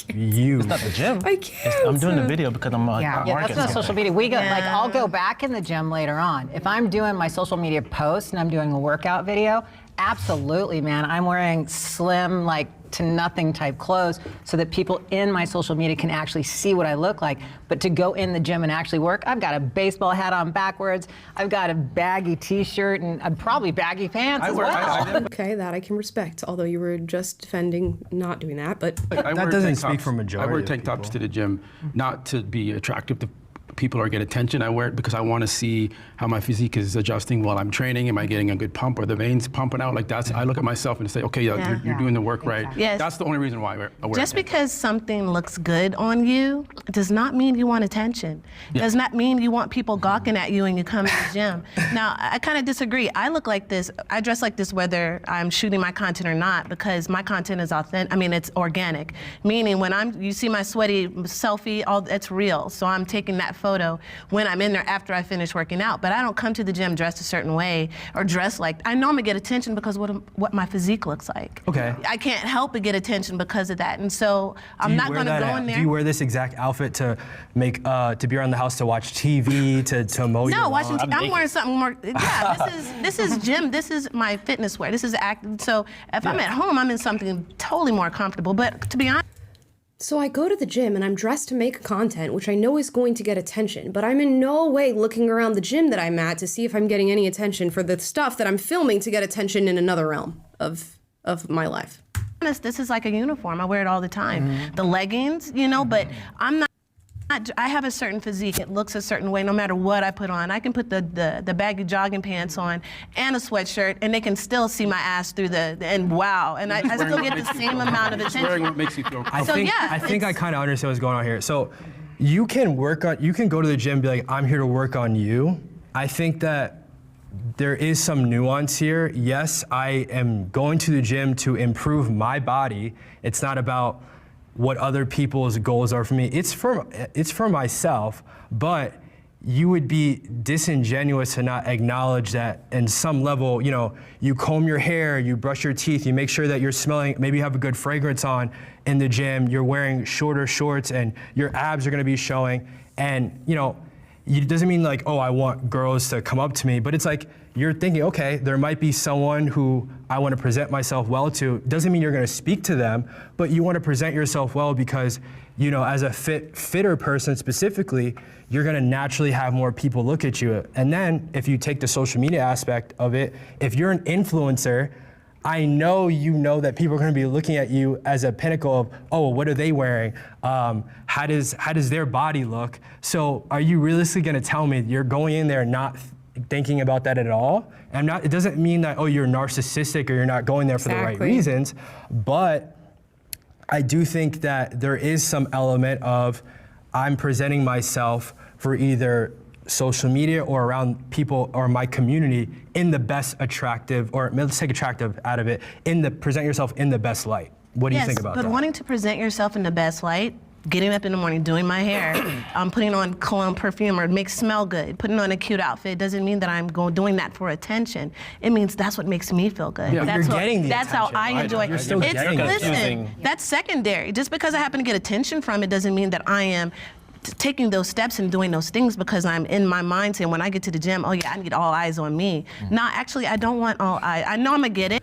It's not the gym. I can't. I'm doing the video because I'm like, yeah, that's not social media. We go like I'll go back in the gym later on. If I'm doing my social media post and I'm doing a workout video, absolutely, man. I'm wearing slim, like to nothing type clothes so that people in my social media can actually see what I look like. But to go in the gym and actually work, I've got a baseball hat on backwards. I've got a baggy t-shirt and probably baggy pants as well. Okay, that I can respect. Although you were just defending not doing that, but that doesn't speak for majority. I wear tank tops to the gym, not to be attractive to people or get attention. I wear it because I want to see how my physique is adjusting while I'm training. Am I getting a good pump? Are the veins pumping out? Like that's, I look at myself and say, okay, you're doing the work right. Yes. That's the only reason why I wear Just because something looks good on you does not mean you want attention. Does not mean you want people gawking at you when you come to the gym. Now, I kind of disagree. I look like this, I dress like this whether I'm shooting my content or not because my content is authentic, I mean, it's organic. Meaning when you see my sweaty selfie, it's real. So I'm taking that photo when I'm in there after I finish working out. But I don't come to the gym dressed a certain way or dressed like, I know I'm gonna get attention because what my physique looks like. Okay. I can't help but get attention because of that. And so I'm not gonna go in there. Do you wear this exact outfit to make, to be around the house to watch TV, to mow your lawn? No, I'm wearing something more, this is gym, this is my fitness wear, this is active. So if I'm at home, I'm in something totally more comfortable. But to be honest, so I go to the gym and I'm dressed to make content, which I know is going to get attention, but I'm in no way looking around the gym that I'm at to see if I'm getting any attention for the stuff that I'm filming to get attention in another realm of my life. This is like a uniform. I wear it all the time. The leggings, but I'm not. I have a certain physique. It looks a certain way no matter what I put on. I can put the baggy jogging pants on and a sweatshirt, and they can still see my ass through and wow. And I still get the same amount of attention. Wearing what makes you feel I think I kind of understand what's going on here. So you can go to the gym and be like, I'm here to work on you. I think that there is some nuance here. Yes, I am going to the gym to improve my body. It's not about what other people's goals are for me. It's for myself, but you would be disingenuous to not acknowledge that in some level, you know, you comb your hair, you brush your teeth, you make sure that you're smelling, maybe you have a good fragrance on in the gym, you're wearing shorter shorts and your abs are gonna be showing. And, you know, it doesn't mean like, oh, I want girls to come up to me, but it's like, you're thinking, okay, there might be someone who I want to present myself well to. Doesn't mean you're going to speak to them, but you want to present yourself well because, you know, as a fitter person specifically, you're going to naturally have more people look at you. And then if you take the social media aspect of it, if you're an influencer, I know you know that people are going to be looking at you as a pinnacle of, oh, what are they wearing? How does their body look? So are you realistically going to tell me you're going in there not thinking about that at all? And it doesn't mean that, oh, you're narcissistic or you're not going there for the right reasons, but I do think that there is some element of I'm presenting myself for either social media or around people or my community in the best attractive, or let's take attractive out of it, present yourself in the best light. What do you think about that? But wanting to present yourself in the best light, getting up in the morning, doing my hair, putting on cologne, perfume, or make smell good, putting on a cute outfit, doesn't mean that I'm doing that for attention. It means that's what makes me feel good. Yeah, that's you're getting the That's how I enjoy. You're still getting Listen, that's secondary. Just because I happen to get attention from it doesn't mean that I am taking those steps and doing those things because I'm in my mind saying when I get to the gym, oh yeah, I need all eyes on me. No, actually, I don't want all eyes. I know I'm gonna get it.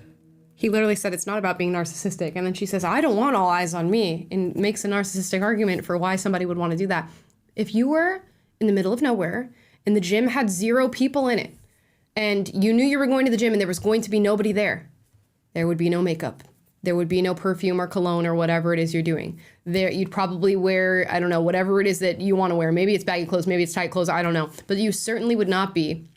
He literally said it's not about being narcissistic. And then she says, I don't want all eyes on me, and makes a narcissistic argument for why somebody would want to do that. If you were in the middle of nowhere and the gym had 0 people in it, and you knew you were going to the gym and there was going to be nobody there, there would be no makeup. There would be no perfume or cologne or whatever it is you're doing. There, you'd probably wear, I don't know, whatever it is that you want to wear. Maybe it's baggy clothes, maybe it's tight clothes, I don't know. But you certainly would not be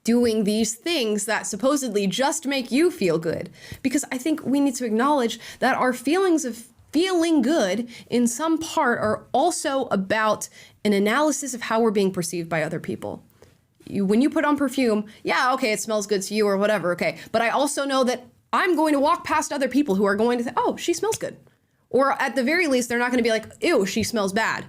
doing these things that supposedly just make you feel good. Because I think we need to acknowledge that our feelings of feeling good in some part are also about an analysis of how we're being perceived by other people. When you put on perfume, yeah, okay, it smells good to you or whatever, okay. But I also know that I'm going to walk past other people who are going to say, oh, she smells good. Or at the very least, they're not going to be like, ew, she smells bad.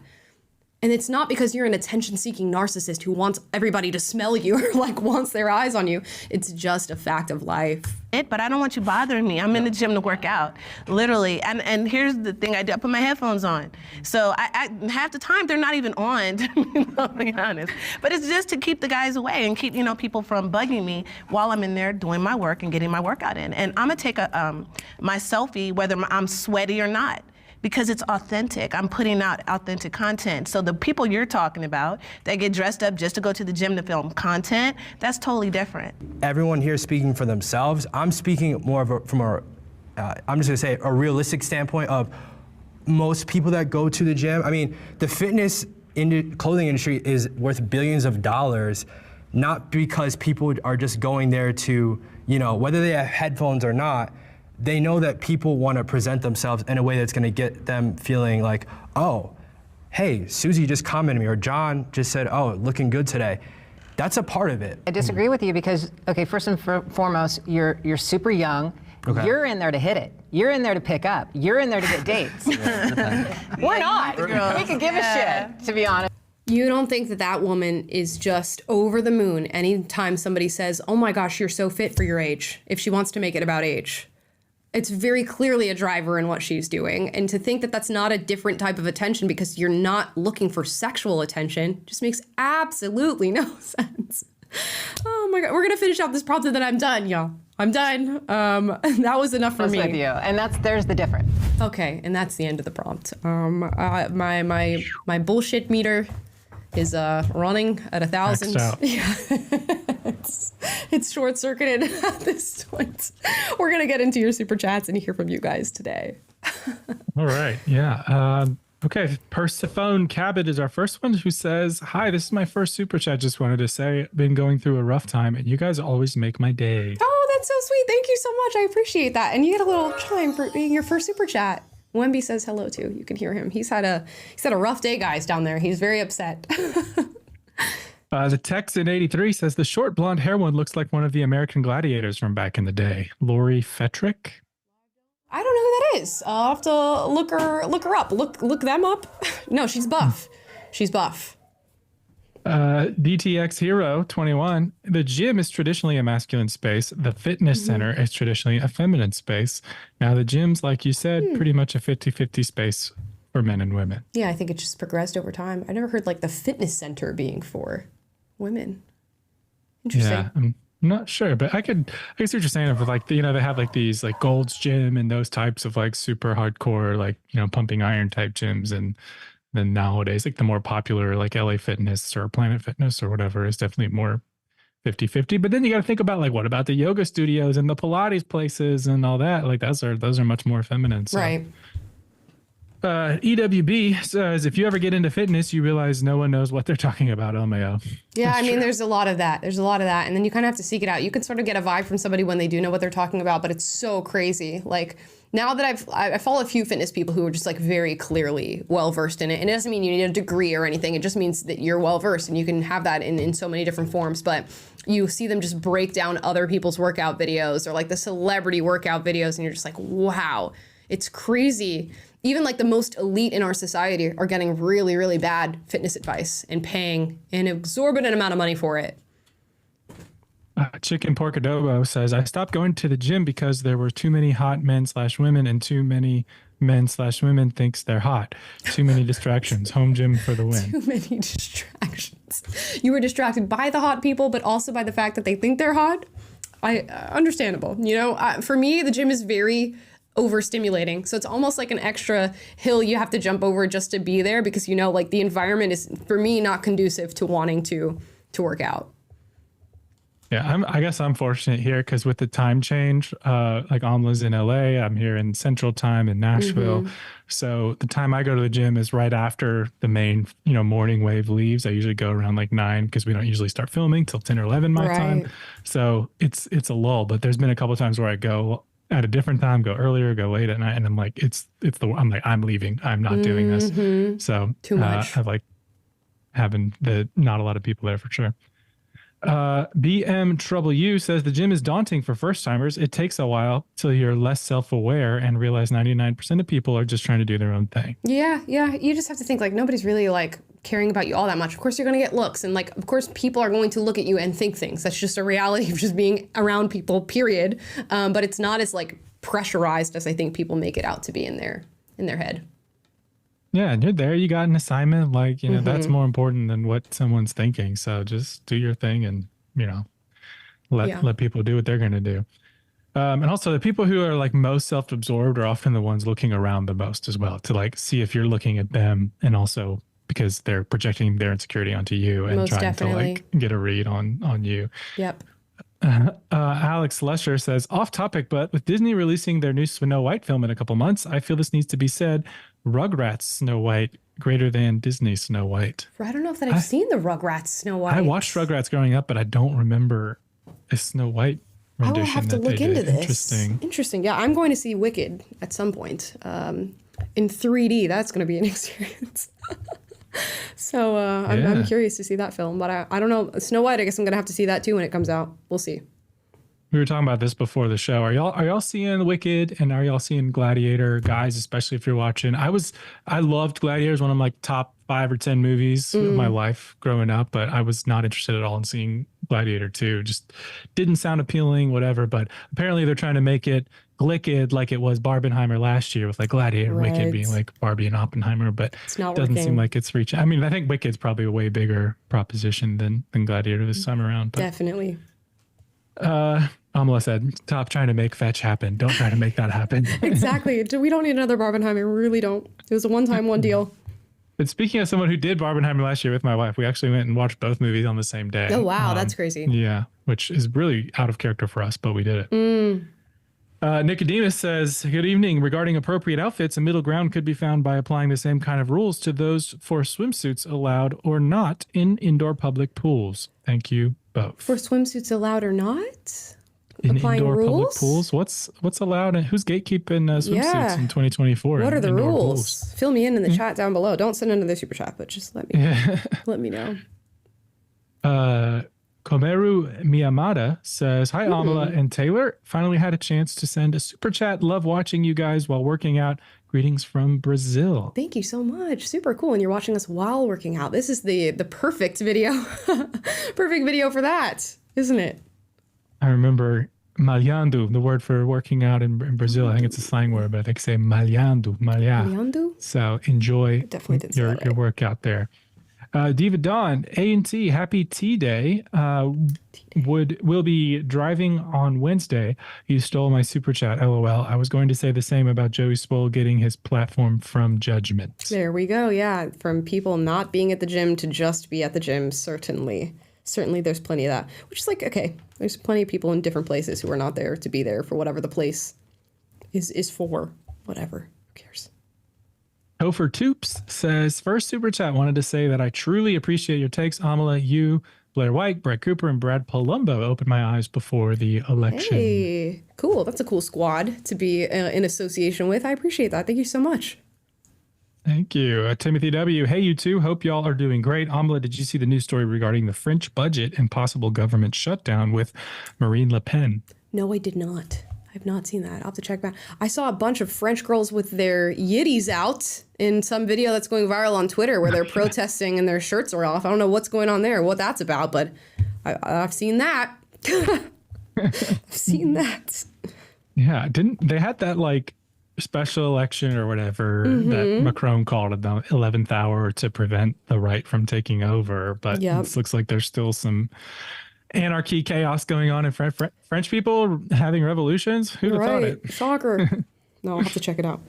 And it's not because you're an attention-seeking narcissist who wants everybody to smell you or like wants their eyes on you. It's just a fact of life. But I don't want you bothering me. I'm in the gym to work out, literally. And here's the thing I do, I put my headphones on. So I half the time they're not even on, to be honest. But it's just to keep the guys away and keep, you know, people from bugging me while I'm in there doing my work and getting my workout in. And I'm gonna take my selfie whether I'm sweaty or not, because it's authentic. I'm putting out authentic content. So the people you're talking about that get dressed up just to go to the gym to film content, that's totally different. Everyone here is speaking for themselves. I'm speaking more of from I'm just gonna say a realistic standpoint of most people that go to the gym. I mean, the fitness clothing industry is worth billions of dollars, not because people are just going there to, you know, whether they have headphones or not, they know that people want to present themselves in a way that's going to get them feeling like, oh, hey, Susie just commented me, or John just said, oh, looking good today. That's a part of it. I disagree with you because, okay, first and foremost, you're super young. Okay. You're in there to hit it. You're in there to pick up. You're in there to get dates. We're not. We could give a shit, to be honest. You don't think that that woman is just over the moon anytime somebody says, oh my gosh, you're so fit for your age, if she wants to make it about age. It's very clearly a driver in what she's doing. And to think that that's not a different type of attention because you're not looking for sexual attention just makes absolutely no sense. Oh my God, we're gonna finish out this prompt and then I'm done, y'all. I'm done. That was enough for me. With you. And there's the difference. Okay, and that's the end of the prompt. My bullshit meter is running at 1,000. Yeah. It's short-circuited at this point. We're gonna get into your super chats and hear from you guys today. All right, yeah. Okay, Persephone Cabot is our first one, who says, hi, this is my first super chat. Just wanted to say, I've been going through a rough time and you guys always make my day. Oh, that's so sweet. Thank you so much. I appreciate that. And you get a little chime for being your first super chat. Wemby says hello too. You can hear him. He's had a rough day, guys, down there. He's very upset. The Texan 83 says the short blonde hair one looks like one of the American gladiators from back in the day. Lori Fetrick. I don't know who that is. I'll have to look her up. Look them up. No, she's buff. She's buff. DTX Hero 21. The gym is traditionally a masculine space. The fitness center is traditionally a feminine space. Now the gym's, like you said, pretty much a 50-50 space for men and women. Yeah, I think it just progressed over time. I never heard like the fitness center being for women. Interesting. Yeah, I'm not sure, but I see what you're saying. Of like, they have like these like Gold's Gym and those types of like super hardcore, like, pumping iron type gyms. And then nowadays, like the more popular like LA Fitness or Planet Fitness or whatever is definitely more 50-50. But then you got to think about like, what about the yoga studios and the Pilates places and all that? Like those are much more feminine. So. Right. EWB says, if you ever get into fitness, you realize no one knows what they're talking about. LMAO. Yeah, I mean, there's a lot of that. And then you kind of have to seek it out. You can sort of get a vibe from somebody when they do know what they're talking about, but it's so crazy. Like now that I follow a few fitness people who are just like very clearly well-versed in it. And it doesn't mean you need a degree or anything. It just means that you're well-versed, and you can have that in so many different forms. But you see them just break down other people's workout videos or like the celebrity workout videos, and you're just like, wow, it's crazy. Even like the most elite in our society are getting really, really bad fitness advice and paying an exorbitant amount of money for it. Chicken Pork Adobo says, I stopped going to the gym because there were too many hot men/women and too many men/women thinks they're hot. Too many distractions. Home gym for the win. Too many distractions. You were distracted by the hot people, but also by the fact that they think they're hot. Understandable. For me, the gym is very overstimulating. So it's almost like an extra hill you have to jump over just to be there, because like the environment is, for me, not conducive to wanting to work out. Yeah, I guess I'm fortunate here because with the time change, like Amla's in LA, I'm here in Central Time in Nashville. So the time I go to the gym is right after the main, morning wave leaves. I usually go around like 9 because we don't usually start filming till 10 or 11 my time. So it's a lull, but there's been a couple of times where I go at a different time, go earlier, go late at night, and I'm like, I'm leaving. I'm not doing this. So too much. I like having not a lot of people there for sure. BM Trouble You says the gym is daunting for first timers. It takes a while till you're less self-aware and realize 99% of people are just trying to do their own thing. Yeah. You just have to think like nobody's really like caring about you all that much. Of course, you're going to get looks, and like, of course, people are going to look at you and think things. That's just a reality of just being around people, period. But it's not as like pressurized as I think people make it out to be in their head. Yeah, and you're there. You got an assignment. Like, that's more important than what someone's thinking. So just do your thing and, let people do what they're going to do. And also the people who are like most self-absorbed are often the ones looking around the most as well, to like see if you're looking at them, and also because they're projecting their insecurity onto you and trying to like get a read on you. Yep. Alex Lesher says, off topic, but with Disney releasing their new Snow White film in a couple months, I feel this needs to be said. Rugrats Snow White greater than Disney Snow White. I don't know if I've seen the Rugrats Snow White. I watched Rugrats growing up, but I don't remember a Snow White rendition. I will have to look into this. Interesting. Yeah, I'm going to see Wicked at some point in 3D. That's going to be an experience. So I'm curious to see that film, but I don't know. Snow White, I guess I'm going to have to see that too when it comes out. We'll see. We were talking about this before the show. Are y'all seeing Wicked, and are y'all seeing Gladiator, guys? Especially if you're watching. I loved Gladiator. It was one of my top 5 or 10 movies of my life growing up, but I was not interested at all in seeing Gladiator 2. Just didn't sound appealing, whatever. But apparently they're trying to make it Glicked like it was Barbenheimer last year, with like Gladiator, Wicked being like Barbie and Oppenheimer, but it doesn't seem like it's reaching. I mean, I think Wicked's probably a way bigger proposition than Gladiator this time around. But, definitely. Amala said, stop trying to make fetch happen. Don't try to make that happen. Exactly. We don't need another Barbenheimer. We really don't. It was a one deal. But speaking of someone who did Barbenheimer last year with my wife, we actually went and watched both movies on the same day. Oh, wow. That's crazy. Yeah, which is really out of character for us, but we did it. Nicodemus says, good evening. Regarding appropriate outfits, a middle ground could be found by applying the same kind of rules to those for swimsuits allowed or not in indoor public pools. Thank you both. For swimsuits allowed or not? In applying indoor rules? public pools? What's allowed and who's gatekeeping swimsuits in 2024? What are the rules? Pools? Fill me in the chat down below. Don't send into the super chat, but just let me know. Komeru Miyamada says, hi, Amala and Taylor. Finally had a chance to send a super chat. Love watching you guys while working out. Greetings from Brazil. Thank you so much. Super cool. And you're watching us while working out. This is the perfect video. Perfect video for that, isn't it? I remember malhando, the word for working out in Brazil. I think it's a slang word, but I think say malhando, malhar. Malhando? So enjoy your workout there. Diva Dawn, A&T, happy Tea Day. Will be driving on Wednesday. You stole my super chat, LOL. I was going to say the same about Joey Spoll getting his platform from Judgment. There we go. Yeah, from people not being at the gym to just be at the gym. Certainly there's plenty of that. Which is like, okay, there's plenty of people in different places who are not there to be there for whatever the place is for. Whatever. Who cares? Topher Toops says, first super chat, wanted to say that I truly appreciate your takes, Amala. You, Blair White, Brett Cooper, and Brad Palumbo opened my eyes before the election. Hey, cool. That's a cool squad to be in association with. I appreciate that. Thank you so much. Thank you. Timothy W. Hey, you two. Hope y'all are doing great. Amala, did you see the news story regarding the French budget and possible government shutdown with Marine Le Pen? No, I did not. I've not seen that. I'll have to check back. I saw a bunch of French girls with their yiddies out in some video that's going viral on Twitter where they're protesting and their shirts are off. I don't know what's going on there, what that's about, but I've seen that. I've seen that. Yeah, they had that like special election or whatever that Macron called it the 11th hour to prevent the right from taking over, but it looks like there's still some anarchy, chaos going on in French people having revolutions. Who'd have thought it? Shocker. No, I'll have to check it out.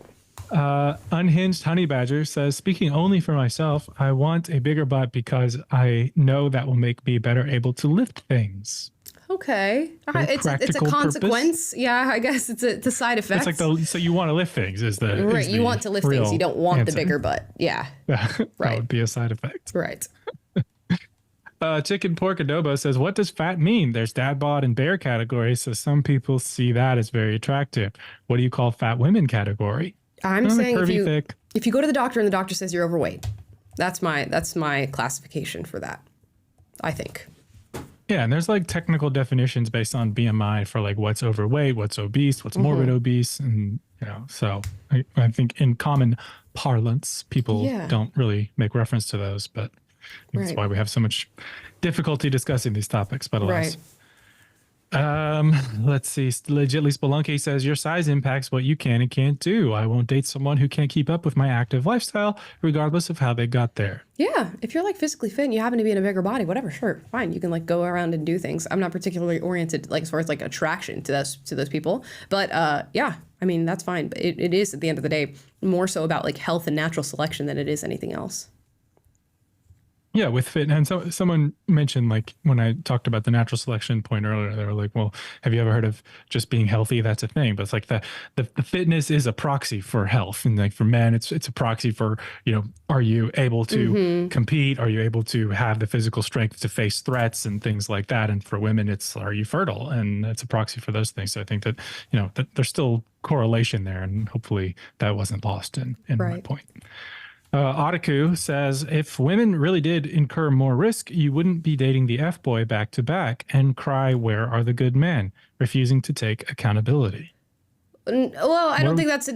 Unhinged Honey Badger says, speaking only for myself, I want a bigger butt because I know that will make me better able to lift things. Okay. It's a consequence. Purpose. Yeah, I guess it's a side effect. It's like so you want to lift things is the right. Is you want to lift things. You don't want answer. the bigger butt. Yeah. That would be a side effect. Right. Chicken Pork Adobo says, what does fat mean? There's dad bod and bear categories, so some people see that as very attractive. What do you call fat women category? I'm saying if you go to the doctor and the doctor says you're overweight, that's my classification for that, I think. Yeah, and there's like technical definitions based on BMI for like what's overweight, what's obese, what's morbid obese, and so I think in common parlance, people don't really make reference to those, but that's why we have so much difficulty discussing these topics, but alas. Let's see. Legitly Spelunky says, your size impacts what you can and can't do. I won't date someone who can't keep up with my active lifestyle, regardless of how they got there. Yeah. If you're like physically fit and you happen to be in a bigger body, whatever, sure, fine. You can like go around and do things. I'm not particularly oriented like as far as like attraction to those people. But yeah, I mean, that's fine. But it is at the end of the day more so about like health and natural selection than it is anything else. Yeah, with fit. And so someone mentioned, like, when I talked about the natural selection point earlier, they were like, well, have you ever heard of just being healthy? That's a thing. But it's like the fitness is a proxy for health. And like for men, it's a proxy for, are you able to compete? Are you able to have the physical strength to face threats and things like that? And for women, it's, are you fertile? And it's a proxy for those things. So I think that, that there's still correlation there. And hopefully that wasn't lost in my point. Otaku says, if women really did incur more risk, you wouldn't be dating the F-boy back to back and cry, where are the good men, refusing to take accountability. Well, I don't think that's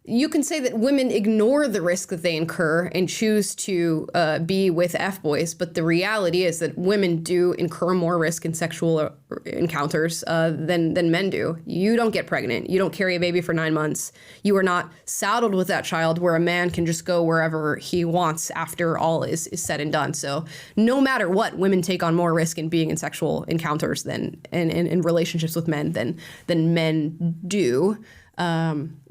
you can say that women ignore the risk that they incur and choose to be with F-boys, but the reality is that women do incur more risk in sexual encounters than men do. You don't get pregnant. You don't carry a baby for 9 months. You are not saddled with that child where a man can just go wherever he wants after all is said and done. So no matter what, women take on more risk in being in sexual encounters than in relationships with men than men do.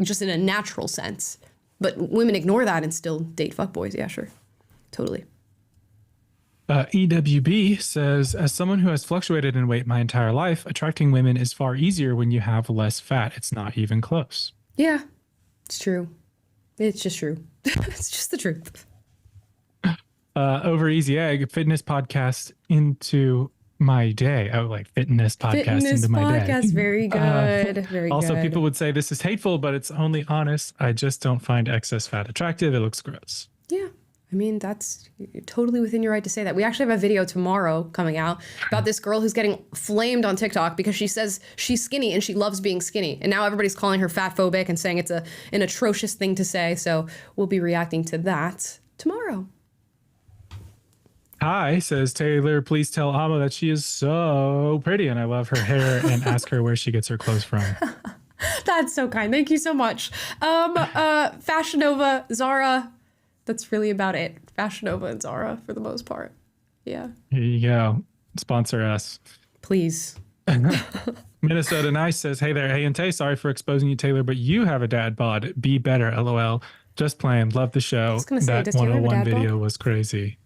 Just in a natural sense. But women ignore that and still date fuckboys. Yeah, sure. Totally. EWB says, as someone who has fluctuated in weight my entire life, attracting women is far easier when you have less fat. It's not even close. Yeah, it's true. It's just true. It's just the truth. Over Easy Egg, fitness podcast into my day. Oh, like fitness podcast into my day. Very good. Very good. Also, people would say this is hateful, but it's only honest. I just don't find excess fat attractive. It looks gross. Yeah, I mean, that's totally within your right to say that. We actually have a video tomorrow coming out about this girl who's getting flamed on TikTok because she says she's skinny and she loves being skinny. And now everybody's calling her fatphobic and saying it's an atrocious thing to say. So we'll be reacting to that tomorrow. Hi, says Taylor, please tell Amma that she is so pretty and I love her hair and ask her where she gets her clothes from. That's so kind. Thank you so much. Fashion Nova, Zara. That's really about it. Fashion Nova and Zara for the most part. Yeah. Here you go. Sponsor us. Please. Minnesota Nice says, hey there, hey and Tay, sorry for exposing you, Taylor, but you have a dad bod. Be better, LOL. Just playing. Love the show. I was gonna say, that does Taylor have a 101 dad bod? video was crazy.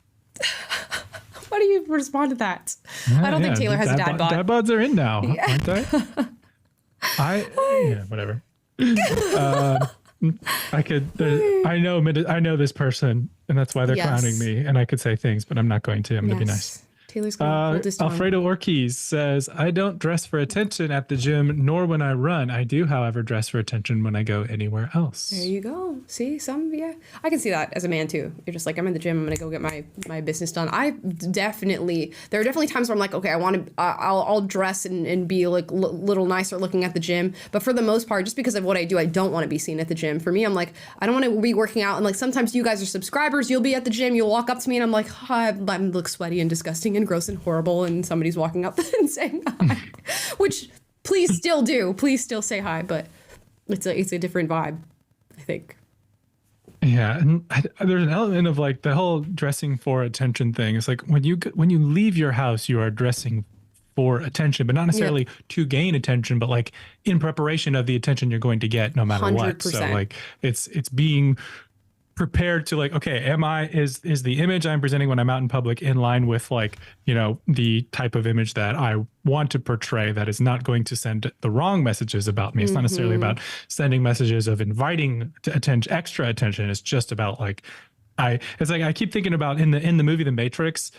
Why do you respond to that? I don't think Taylor has a dad bod. Dad bods are in now, aren't they? Whatever. I know this person, and that's why they're clowning me, and I could say things, but I'm not going to. I'm going to be nice. Taylor's going to hold his tongue. Alfredo Ortiz says, I don't dress for attention at the gym, nor when I run. I do, however, dress for attention when I go anywhere else. There you go. See, I can see that as a man too. You're just like, I'm in the gym, I'm gonna go get my business done. There are definitely times where I'm like, okay, I'll dress and be like little nicer looking at the gym. But for the most part, just because of what I do, I don't want to be seen at the gym. For me, I'm like, I don't want to be working out. And like sometimes you guys are subscribers, you'll be at the gym, you'll walk up to me and I'm like, hi, I look sweaty and disgusting and gross and horrible, and somebody's walking up and saying hi, which please still do. Please still say hi, but it's a different vibe, I think. Yeah, and there's an element of like the whole dressing for attention thing. It's like when you leave your house, you are dressing for attention, but not necessarily to gain attention, but like in preparation of the attention you're going to get no matter 100%. what. So like it's being prepared to like, okay, is the image I'm presenting when I'm out in public in line with like, the type of image that I want to portray that is not going to send the wrong messages about me. It's not necessarily about sending messages of inviting extra attention. It's just about like, I keep thinking about in the movie The Matrix,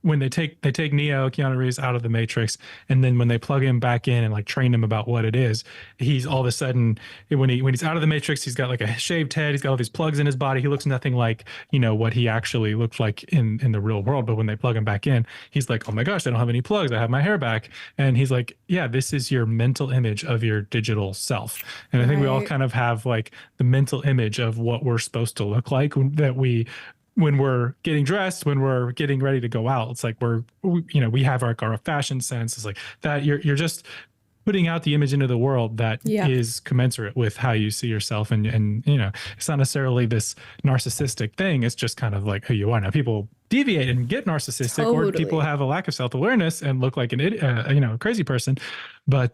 when they take Neo, Keanu Reeves, out of the Matrix, and then when they plug him back in and like train him about what it is, he's all of a sudden, when he's out of the Matrix, he's got like a shaved head, he's got all these plugs in his body, he looks nothing like what he actually looked like in the real world. But when they plug him back in, he's like, oh my gosh, I don't have any plugs, I have my hair back. And he's like, yeah, this is your mental image of your digital self. And I think we all kind of have like the mental image of what we're supposed to look like when we're getting dressed, when we're getting ready to go out. It's like we have our fashion sense. It's like that you're just putting out the image into the world that is commensurate with how you see yourself. And it's not necessarily this narcissistic thing. It's just kind of like who you are. Now people deviate and get narcissistic, or people have a lack of self-awareness and look like a crazy person. But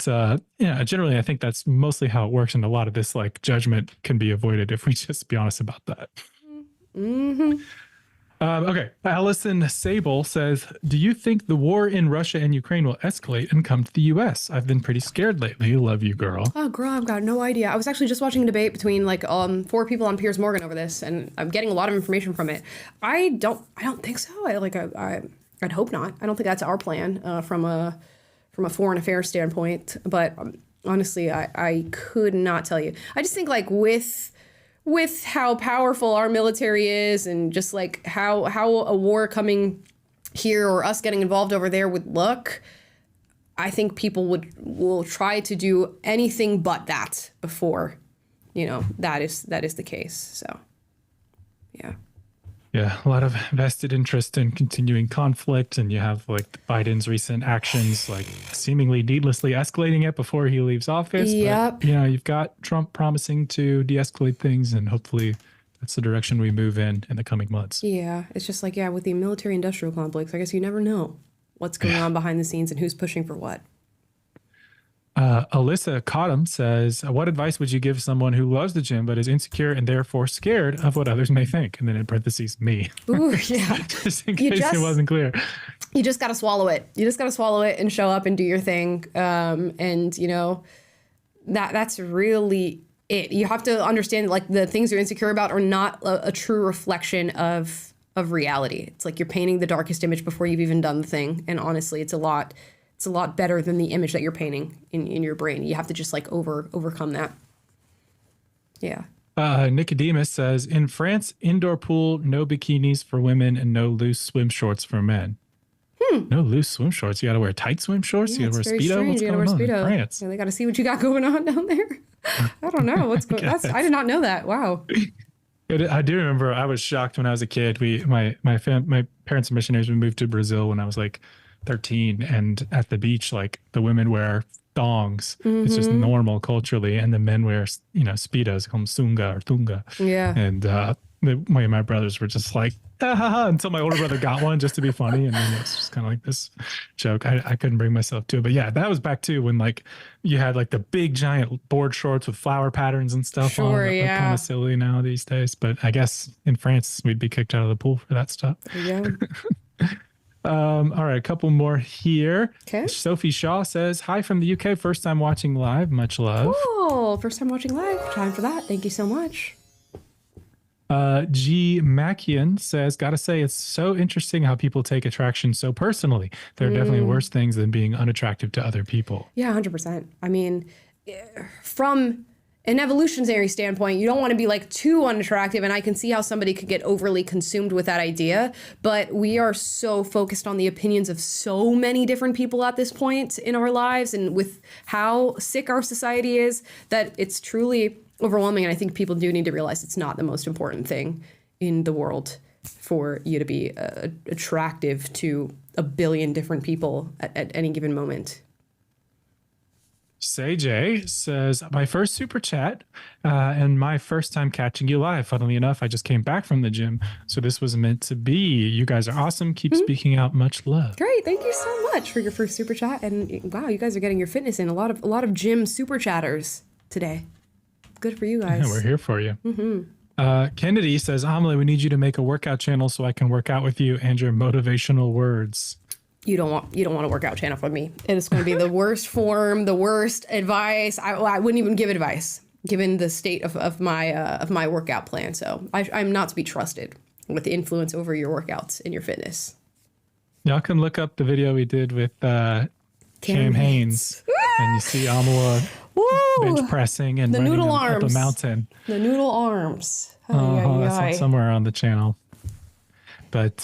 generally I think that's mostly how it works. And a lot of this like judgment can be avoided if we just be honest about that. Mm-hmm. Okay. Allison Sable says, do you think the war in Russia and Ukraine will escalate and come to the U.S.? I've been pretty scared lately. Love you, girl. Oh, girl, I've got no idea. I was actually just watching a debate between like 4 people on Piers Morgan over this, and I'm getting a lot of information from it. I don't think so. I'd hope not. I don't think that's our plan from a foreign affairs standpoint. But honestly, I could not tell you. I just think like with how powerful our military is, and just like how a war coming here or us getting involved over there would look, I think people will try to do anything but that before, that is the case. So, yeah. Yeah, a lot of vested interest in continuing conflict, and you have like Biden's recent actions, like seemingly needlessly escalating it before he leaves office. Yep. But, you've got Trump promising to de-escalate things, and hopefully that's the direction we move in the coming months. Yeah, it's just like, with the military-industrial complex, I guess you never know what's going on behind the scenes and who's pushing for what. Alyssa Cottom says, what advice would you give someone who loves the gym but is insecure and therefore scared of what others may think? And then in parentheses, me. Ooh, yeah. Just in case it wasn't clear. You just got to swallow it. You just got to swallow it and show up and do your thing. That's really it. You have to understand like the things you're insecure about are not a true reflection of reality. It's like you're painting the darkest image before you've even done the thing. And honestly, it's a lot better than the image that you're painting in your brain. You have to just like overcome that. Yeah. Nicodemus says, in France, indoor pool, no bikinis for women and no loose swim shorts for men. No loose swim shorts. You got to wear tight swim shorts. Yeah, you got to wear it's very Speedo. strange. What's You gotta going wear on Speedo. in France? Yeah, they got to see what you got going on down there. I don't know what's going on. I did not know that. Wow. I do remember I was shocked when I was a kid. My parents are missionaries. We moved to Brazil when I was like 13, and at the beach, like the women wear thongs. It's just normal culturally, and the men wear Speedos, called sunga or tunga. Yeah. And my brothers were just like, until my older brother got one just to be funny, and then it's just kind of like this joke. I couldn't bring myself to it, but yeah, that was back too when like you had like the big giant board shorts with flower patterns and stuff on. Sure, They're kind of silly now these days, but I guess in France we'd be kicked out of the pool for that stuff. Yeah. All right, a couple more here. Okay. Sophie Shaw says, hi from the UK, first time watching live, much love. Cool. First time watching live. Time for that. Thank you so much. G. Mackian says, gotta say, it's so interesting how people take attraction so personally. There are definitely worse things than being unattractive to other people. Yeah, 100%. I mean, from an evolutionary standpoint, you don't want to be like too unattractive, and I can see how somebody could get overly consumed with that idea, but we are so focused on the opinions of so many different people at this point in our lives, and with how sick our society is, that it's truly overwhelming. And I think people do need to realize it's not the most important thing in the world for you to be attractive to a billion different people at any given moment. Say says, my first super chat and my first time catching you live. Funnily enough, I just came back from the gym, so this was meant to be. You guys are awesome. Keep speaking out. Much love. Great, thank you so much for your first super chat. And wow, you guys are getting your fitness in. A lot of gym super chatters today. Good for you guys. Yeah, we're here for you. Kennedy says, Amelie, we need you to make a workout channel so I can work out with you and your motivational words. You don't want a workout channel from me. It is going to be the worst form, the worst advice. I wouldn't even give advice given the state of my workout plan. So I'm not to be trusted with the influence over your workouts and your fitness. Y'all can look up the video we did with Cam Haynes, and you see Amala bench pressing and the running noodle up arms. a mountain. The noodle arms. That's somewhere on the channel. But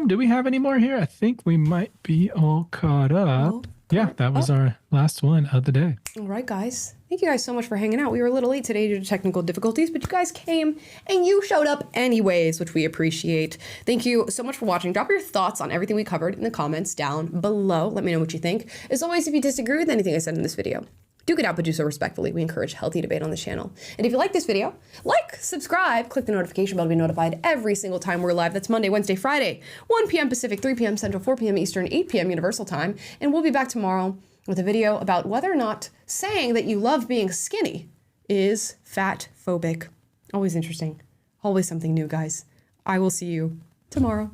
do we have any more here? I think we might be all caught up. Yeah, that was our last one of the day. All right, guys. Thank you guys so much for hanging out. We were a little late today due to technical difficulties, but you guys came and you showed up anyways, which we appreciate. Thank you so much for watching. Drop your thoughts on everything we covered in the comments down below. Let me know what you think. As always, if you disagree with anything I said in this video, do get out, but do so respectfully. We encourage healthy debate on this channel. And if you like this video, like, subscribe, click the notification bell to be notified every single time we're live. That's Monday, Wednesday, Friday, 1 p.m. Pacific, 3 p.m. Central, 4 p.m. Eastern, 8 p.m. Universal Time. And we'll be back tomorrow with a video about whether or not saying that you love being skinny is fat phobic. Always interesting. Always something new, guys. I will see you tomorrow.